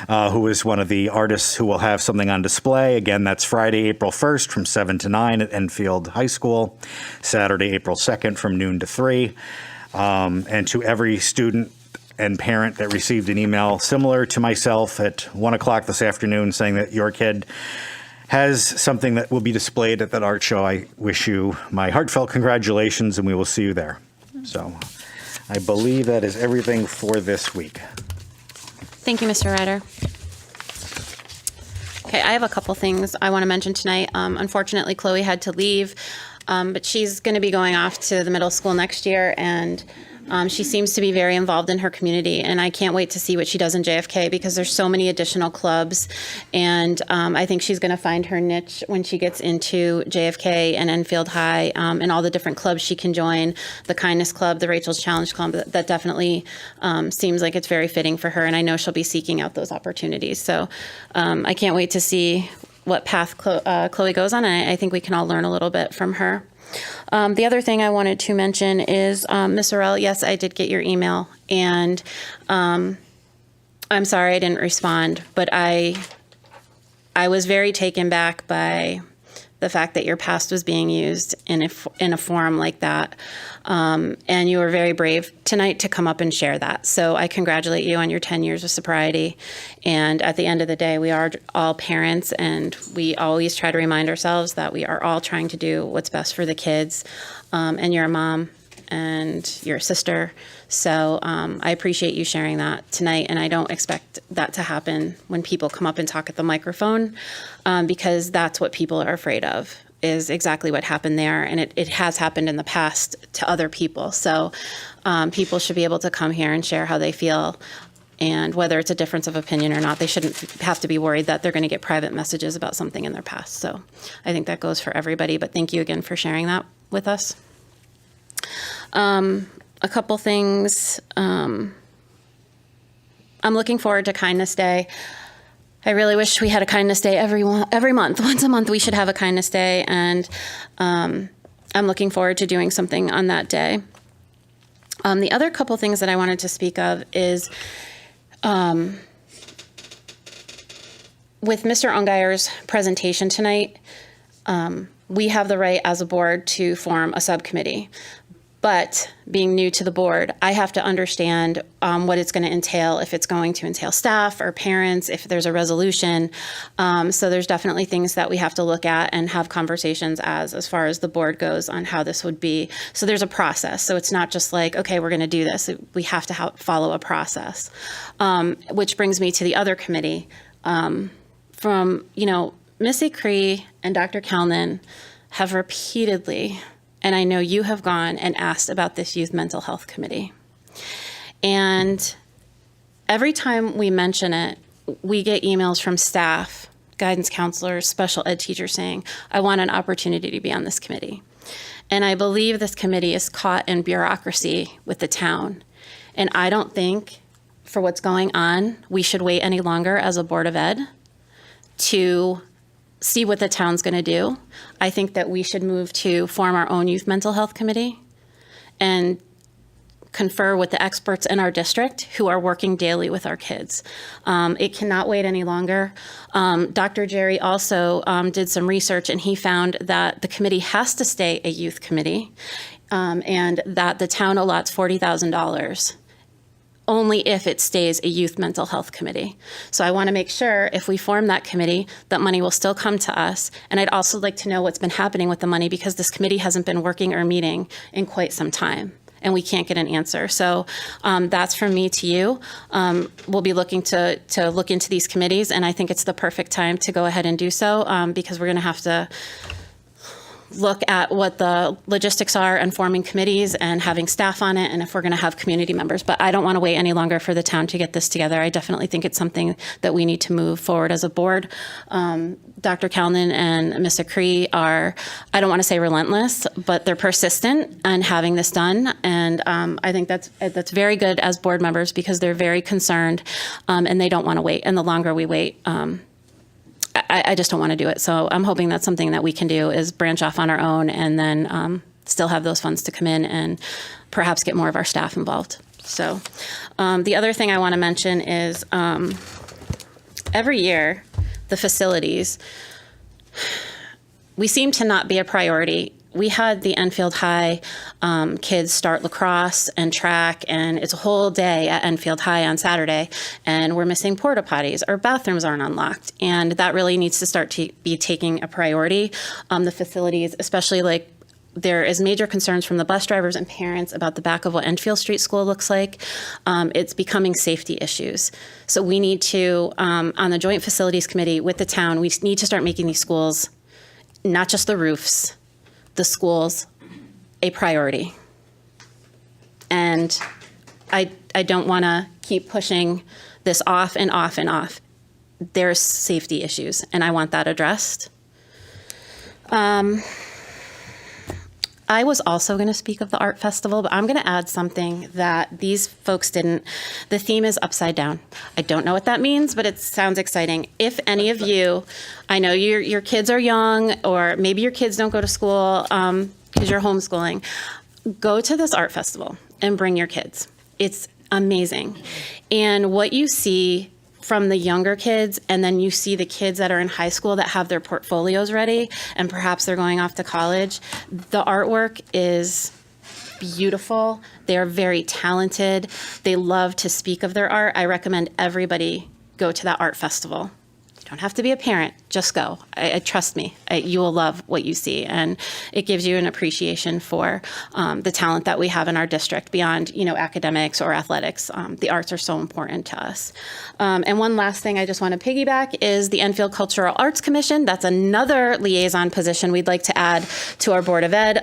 who is one of the artists who will have something on display. Again, that's Friday, April 1st from 7 to 9 at Enfield High School, Saturday, April 2nd from noon to 3. And to every student and parent that received an email similar to myself at 1 o'clock this afternoon saying that your kid has something that will be displayed at that art show, I wish you my heartfelt congratulations, and we will see you there. So I believe that is everything for this week. Thank you, Mr. Ryder. Okay, I have a couple things I want to mention tonight. Unfortunately, Chloe had to leave, but she's going to be going off to the middle school next year, and she seems to be very involved in her community, and I can't wait to see what she does in JFK because there's so many additional clubs, and I think she's going to find her niche when she gets into JFK and Enfield High, and all the different clubs she can join, the Kindness Club, the Rachel's Challenge Club. That definitely seems like it's very fitting for her, and I know she'll be seeking out those opportunities. So I can't wait to see what path Chloe goes on, and I think we can all learn a little bit from her. The other thing I wanted to mention is, Ms. Orell, yes, I did get your email, and I'm sorry I didn't respond, but I was very taken back by the fact that your past was being used in a forum like that, and you were very brave tonight to come up and share that. So I congratulate you on your 10 years of sobriety, and at the end of the day, we are all parents, and we always try to remind ourselves that we are all trying to do what's best for the kids, and you're a mom, and you're a sister, so I appreciate you sharing that tonight, and I don't expect that to happen when people come up and talk at the microphone, because that's what people are afraid of, is exactly what happened there, and it has happened in the past to other people, so people should be able to come here and share how they feel And whether it's a difference of opinion or not, they shouldn't have to be worried that they're going to get private messages about something in their past. So I think that goes for everybody. But thank you again for sharing that with us. A couple things. I'm looking forward to Kindness Day. I really wish we had a Kindness Day every month. Once a month we should have a Kindness Day, and I'm looking forward to doing something on that day. The other couple things that I wanted to speak of is with Mr. Ungeier's presentation tonight, we have the right as a board to form a subcommittee. But being new to the board, I have to understand what it's going to entail, if it's going to entail staff or parents, if there's a resolution. So there's definitely things that we have to look at and have conversations as far as the board goes on how this would be. So there's a process. So it's not just like, okay, we're going to do this. We have to follow a process, which brings me to the other committee. From, Ms. Cree and Dr. Kalnin have repeatedly, and I know you have gone and asked about this Youth Mental Health Committee. And every time we mention it, we get emails from staff, guidance counselors, special ed teachers saying, I want an opportunity to be on this committee. And I believe this committee is caught in bureaucracy with the town. And I don't think, for what's going on, we should wait any longer as a Board of Ed to see what the town's going to do. I think that we should move to form our own Youth Mental Health Committee and confer with the experts in our district who are working daily with our kids. It cannot wait any longer. Dr. Jerry also did some research, and he found that the committee has to stay a youth committee, and that the town allots $40,000 only if it stays a Youth Mental Health Committee. So I want to make sure if we form that committee, that money will still come to us. And I'd also like to know what's been happening with the money, because this committee hasn't been working or meeting in quite some time, and we can't get an answer. So that's from me to you. We'll be looking to look into these committees, and I think it's the perfect time to go ahead and do so, because we're going to have to look at what the logistics are and forming committees and having staff on it, and if we're going to have community members. But I don't want to wait any longer for the town to get this together. I definitely think it's something that we need to move forward as a board. Dr. Kalnin and Mr. Cree are, I don't want to say relentless, but they're persistent in having this done. And I think that's very good as board members, because they're very concerned, and they don't want to wait. And the longer we wait, I just don't want to do it. So I'm hoping that's something that we can do, is branch off on our own, and then still have those funds to come in and perhaps get more of our staff involved. So the other thing I want to mention is every year, the facilities, we seem to not be a priority. We had the Enfield High kids start lacrosse and track, and it's a whole day at Enfield High on Saturday, and we're missing porta potties. Our bathrooms aren't unlocked, and that really needs to start to be taking a priority. The facilities, especially like there is major concerns from the bus drivers and parents about the back of what Enfield Street School looks like. It's becoming safety issues. So we need to, on the Joint Facilities Committee with the town, we need to start making these schools, not just the roofs, the schools, a priority. And I don't want to keep pushing this off and off and off. There's safety issues, and I want that addressed. I was also going to speak of the art festival, but I'm going to add something that these folks didn't. The theme is upside down. I don't know what that means, but it sounds exciting. If any of you, I know your kids are young, or maybe your kids don't go to school because you're homeschooling, go to this art festival and bring your kids. It's amazing. And what you see from the younger kids, and then you see the kids that are in high school that have their portfolios ready, and perhaps they're going off to college. The artwork is beautiful. They are very talented. They love to speak of their art. I recommend everybody go to that art festival. You don't have to be a parent, just go. Trust me, you will love what you see, and it gives you an appreciation for the talent that we have in our district beyond, academics or athletics. The arts are so important to us. And one last thing I just want to piggyback is the Enfield Cultural Arts Commission. That's another liaison position we'd like to add to our Board of Ed.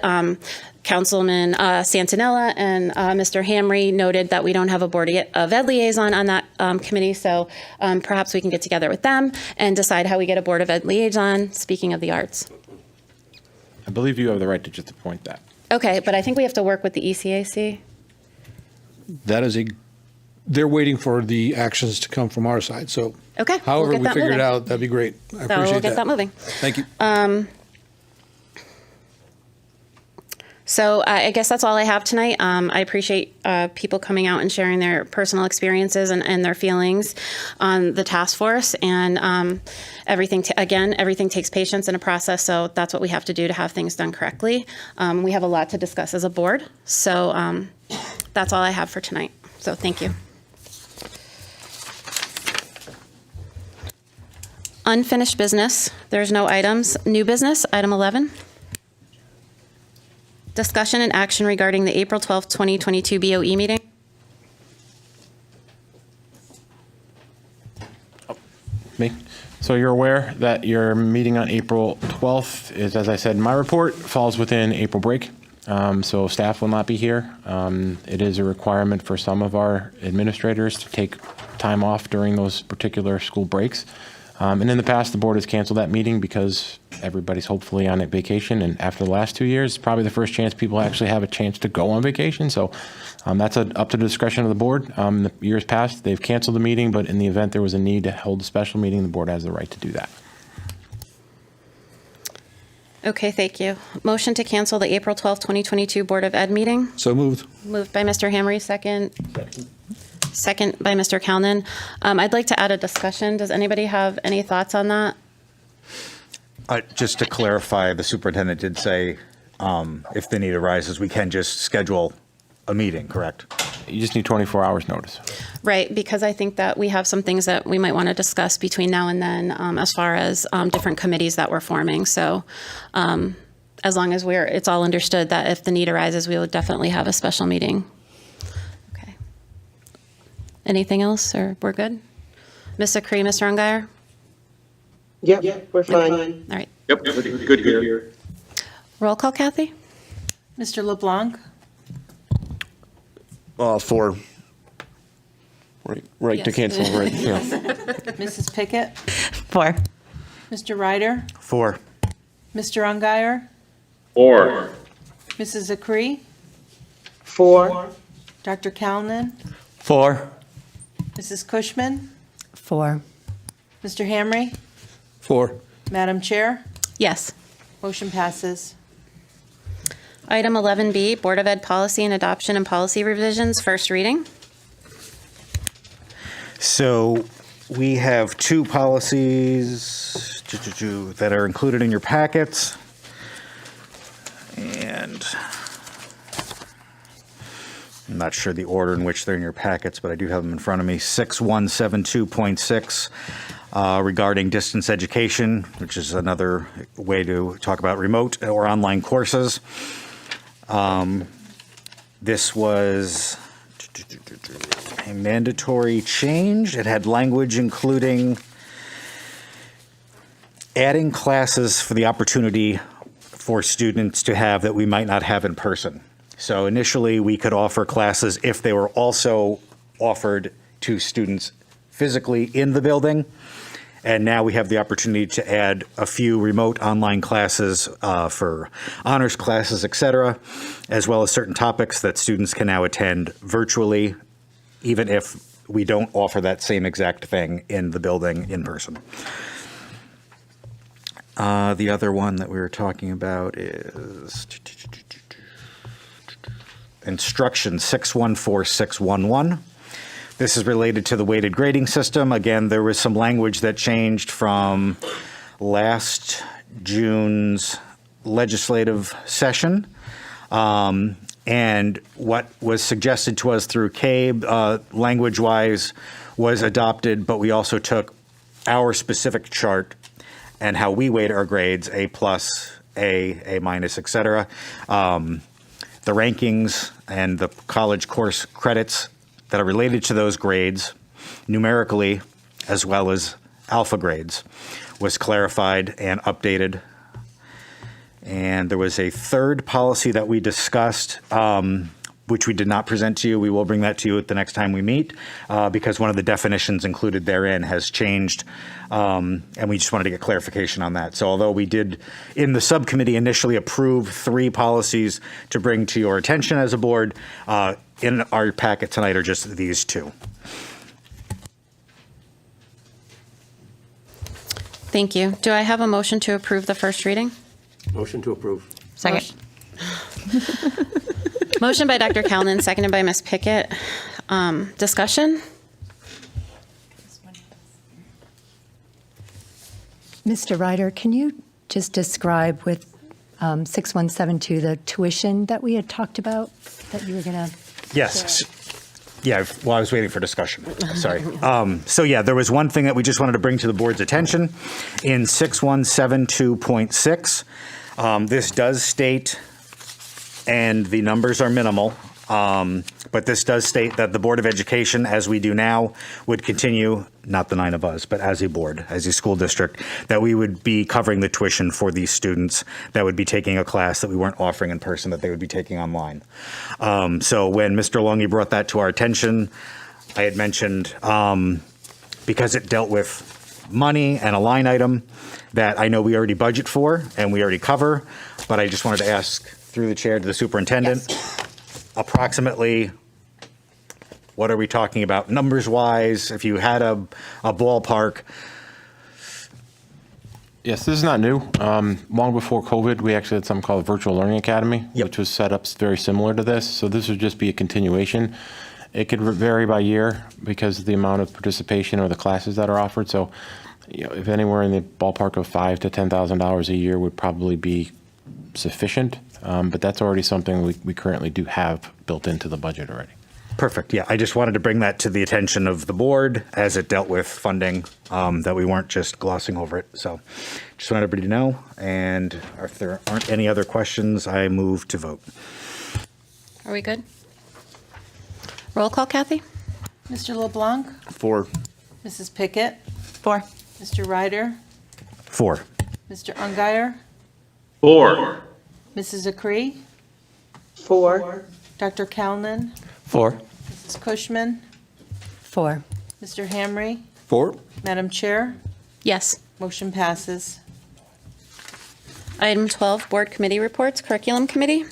Councilman Santinella and Mr. Hamry noted that we don't have a Board of Ed liaison on that committee, so perhaps we can get together with them and decide how we get a Board of Ed liaison, speaking of the arts. I believe you have the right to just appoint that. Okay, but I think we have to work with the ECAC. They're waiting for the actions to come from our side, so. Okay, However we'll get we that figure moving. it out, that'd be great. I So appreciate we'll that. get that moving. Thank you. So I guess that's all I have tonight. I appreciate people coming out and sharing their personal experiences and their feelings on the task force. And everything takes patience and a process. So that's what we have to do to have things done correctly. We have a lot to discuss as a board. So that's all I have for tonight. So thank you. Unfinished business. There's no items. New business, item 11. Discussion and action regarding the April 12th, 2022 BOE meeting. Me. So you're aware that your meeting on April 12th is, as I said in my report, falls within April break. So staff will not be here. It is a requirement for some of our administrators to take time off during those particular school breaks. And in the past, the board has canceled that meeting because everybody's hopefully on a vacation. And after the last 2 years, it's probably the first chance people actually have a chance to go on vacation. So that's up to the discretion of the board. In the years past, they've canceled the meeting, but in the event there was a need to hold a special meeting, the board has the right to do that. Okay, thank you. Motion to cancel the April 12th, 2022 Board of Ed meeting. So moved. Moved by Mr. Hamry, second. Second by Mr. Kalnin. I'd like to add a discussion. Does anybody have any thoughts on that? Just to clarify, the superintendent did say if the need arises, we can just schedule a meeting, correct? You just need 24 hours notice. Right, because I think that we have some things that we might want to discuss between now and then as far as different committees that we're forming. So as long as it's all understood that if the need arises, we will definitely have a special meeting. Okay. Anything else, or we're good? Ms. Acree, Mr. Ungary? Yep, we're fine. All right. Yep, good here. Roll call, Kathy? Mr. LeBlanc? For. Right to Yes. cancel, right, yeah. Mrs. Pickett? 4. Mr. Ryder? 4. Mr. Ungary? 4. Mrs. Acree? 4. Dr. Kalnin? 4. Mrs. Cushman? 4. Mr. Hamry? 4. Madam Chair? Yes. Motion passes. Item 11B, Board of Ed policy and adoption and policy revisions, first reading. So we have 2 policies that are included in your packets. And I'm not sure the order in which they're in your packets, but I do have them in front of me. 6172.6 regarding distance education, which is another way to talk about remote or online courses. This was a mandatory change. It had language including adding classes for the opportunity for students to have that we might not have in person. So initially, we could offer classes if they were also offered to students physically in the building. And now we have the opportunity to add a few remote online classes for honors classes, et cetera, as well as certain topics that students can now attend virtually, even if we don't offer that same exact thing in the building in person. The other one that we were talking about is Instruction 614611. This is related to the weighted grading system. Again, there was some language that changed from last June's legislative session. And what was suggested to us through CABE, language-wise, was adopted, but we also took our specific chart and how we weight our grades, A+, A minus, et cetera. The rankings and the college course credits that are related to those grades, numerically, as well as alpha grades, was clarified and updated. And there was a third policy that we discussed, which we did not present to you. We will bring that to you at the next time we meet, because one of the definitions included therein has changed, and we just wanted to get clarification on that. So although we did, in the subcommittee, initially approve 3 policies to bring to your attention as a board, in our packet tonight are just these 2. Thank you. Do I have a motion to approve the first reading? Motion to approve. Second. Motion by Dr. Calnan, seconded by Ms. Pickett. Discussion? Mr. Ryder, can you just describe with 6172 the tuition that we had talked about that you were going to? Yes. Yeah, well, I was waiting for discussion. Sorry. So yeah, there was one thing that we just wanted to bring to the board's attention. In 6172.6, this does state, and the numbers are minimal, but this does state that the Board of Education, as we do now, would continue, not the 9 of us, but as a board, as a school district, that we would be covering the tuition for these students that would be taking a class that we weren't offering in person, that they would be taking online. So when Mr. Longy brought that to our attention, I had mentioned, because it dealt with money and a line item that I know we already budget for and we already cover, but I just wanted to ask through the chair to the superintendent, approximately, what are we talking about numbers-wise? If you had a ballpark. Yes, this is not new. Long before COVID, we actually had something called Virtual Learning Academy, which was set up very similar to this. So this would just be a continuation. It could vary by year because of the amount of participation or the classes that are offered. So, if anywhere in the ballpark of $5,000 to $10,000 a year would probably be sufficient. But that's already something we currently do have built into the budget already. Perfect. Yeah, I just wanted to bring that to the attention of the board as it dealt with funding, that we weren't just glossing over it. So just wanted everybody to know. And if there aren't any other questions, I move to vote. Are we good? Roll call, Kathy? Mr. LeBlanc, 4. Mrs. Pickett, 4. Mr. Ryder, 4. Mr. Ungary, 4. Mrs. Acree, 4. Dr. Calnan, 4. Mrs. Cushman, 4. Mr. Hamry, 4. Madam Chair, Yes. motion passes. Item 12, Board Committee Reports, Curriculum Committee.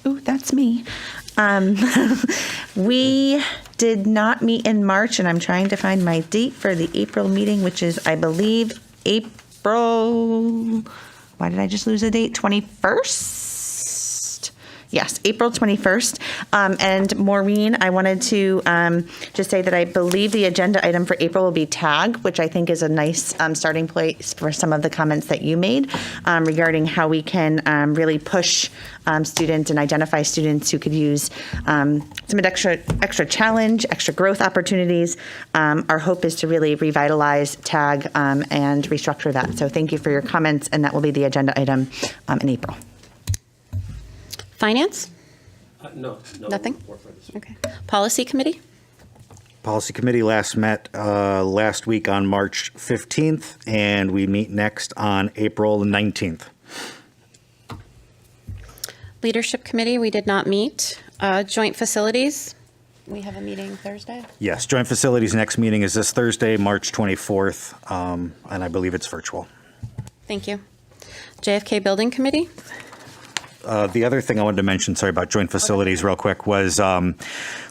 Ooh, that's me. We did not meet in March, and I'm trying to find my date for the April meeting, which is, I believe, April. Why did I just lose a date? 21st? Yes, April 21st. And Maureen, I wanted to just say that I believe the agenda item for April will be TAG, which I think is a nice starting place for some of the comments that you made regarding how we can really push students and identify students who could use some extra challenge, extra growth opportunities. Our hope is to really revitalize TAG and restructure that. So thank you for your comments, and that will be the agenda item in April. Finance? No. Nothing? Okay. Policy Committee? Policy Committee last met last week on March 15th, and we meet next on April 19th. Leadership Committee, we did not meet. Joint Facilities, we have a meeting Thursday. Yes, Joint Facilities next meeting is this Thursday, March 24th, and I believe it's virtual. Thank you. JFK Building Committee? The other thing I wanted to mention, sorry, about joint facilities real quick, was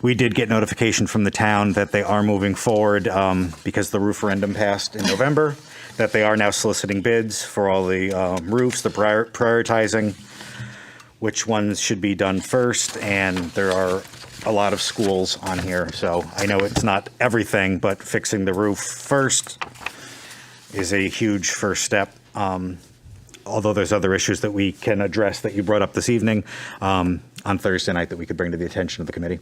we did get notification from the town that they are moving forward because the referendum passed in November, that they are now soliciting bids for all the roofs, the prioritizing which ones should be done first, and there are a lot of schools on here, so I know it's not everything, but fixing the roof first is a huge first step. Although there's other issues that we can address that you brought up this evening on Thursday night that we could bring to the attention of the committee.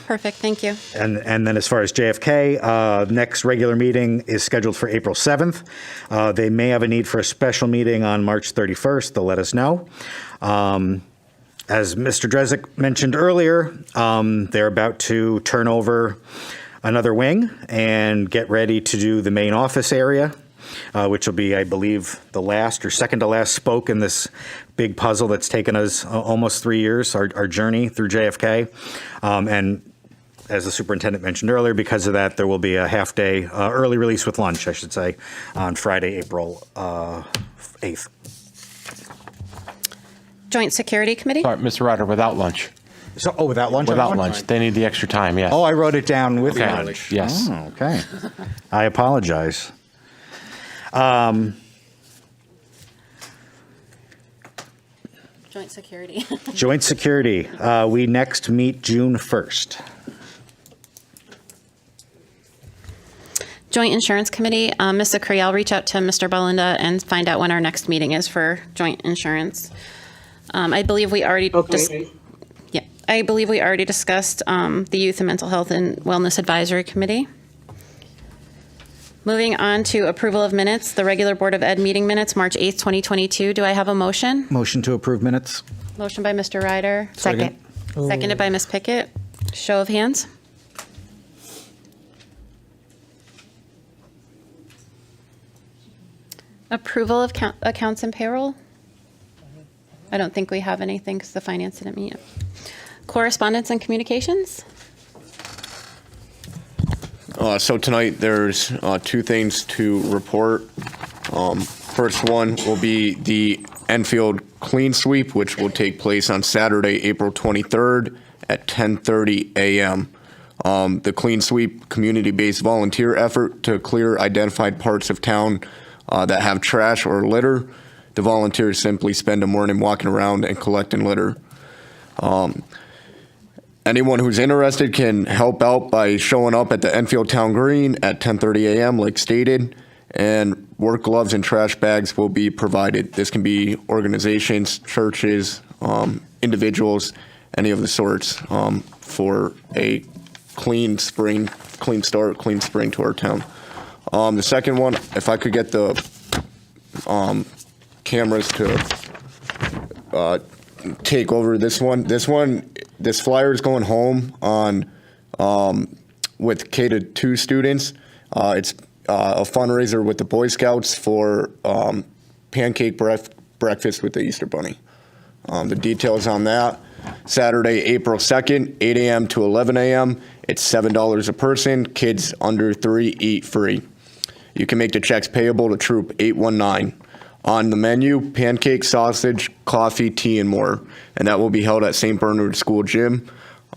Perfect, thank you. And then as far as JFK, next regular meeting is scheduled for April 7th. They may have a need for a special meeting on March 31st. They'll let us know. As Mr. Drezek mentioned earlier, they're about to turn over another wing and get ready to do the main office area. which will be, I believe, the last or second to last spoke in this big puzzle that's taken us almost 3 years, our journey through JFK. And as the superintendent mentioned earlier, because of that, there will be a half-day early release with lunch, I should say, on Friday, April 8th. Joint Security Committee? Sorry, Mr. Ryder, without lunch. So, without lunch? Without lunch. They need the extra time, yes. Oh, I wrote it down with Okay. lunch. Yes. Oh, okay. I apologize. Joint Security. Joint Security. We next meet June 1st. Joint Insurance Committee, Ms. Acree, I'll reach out to Mr. Belinda and find out when our next meeting is for joint insurance. I believe we already I believe we already discussed the Youth and Mental Health and Wellness Advisory Committee. Moving on to approval of minutes, the regular Board of Ed meeting minutes, March 8th, 2022. Do I have a motion? Motion to approve minutes. Motion by Mr. Ryder. Second. Seconded by Ms. Pickett. Show of hands. Approval of accounts and payroll? I don't think we have anything because the finance didn't meet. Correspondence and communications? So tonight, there's two things to report. First one will be the Enfield Clean Sweep, which will take place on Saturday, April 23rd at 10:30 a.m. The Clean Sweep, community-based volunteer effort to clear identified parts of town that have trash or litter. The volunteers simply spend a morning walking around and collecting litter. Anyone who's interested can help out by showing up at the Enfield Town Green at 10:30 a.m. like stated, and work gloves and trash bags will be provided. This can be organizations, churches, individuals, any of the sorts, for a clean spring, clean start, clean spring to our town. The second one, if I could get the cameras to take over this one. This flyer is going home on with K-2 students. It's a fundraiser with the Boy Scouts for pancake breakfast with the Easter Bunny. The details on that, Saturday, April 2nd, 8 a.m. to 11 a.m. It's $7 a person. Kids under 3 eat free. You can make the checks payable to Troop 819. On the menu, pancake, sausage, coffee, tea, and more. And that will be held at St. Bernard School Gym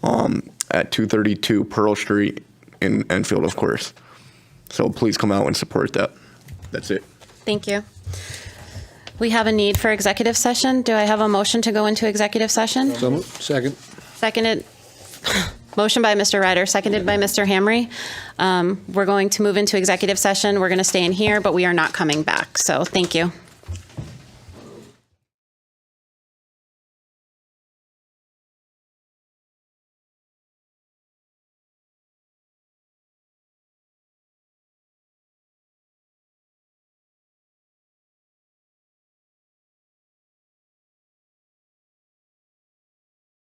at 232 Pearl Street in Enfield, of course. So please come out and support that. That's it. Thank you. We have a need for executive session. Do I have a motion to go into executive session? So moved. Second. Seconded. Motion by Mr. Ryder, seconded by Mr. Hamry. We're going to move into executive session. We're going to stay in here, but we are not coming back. So thank you.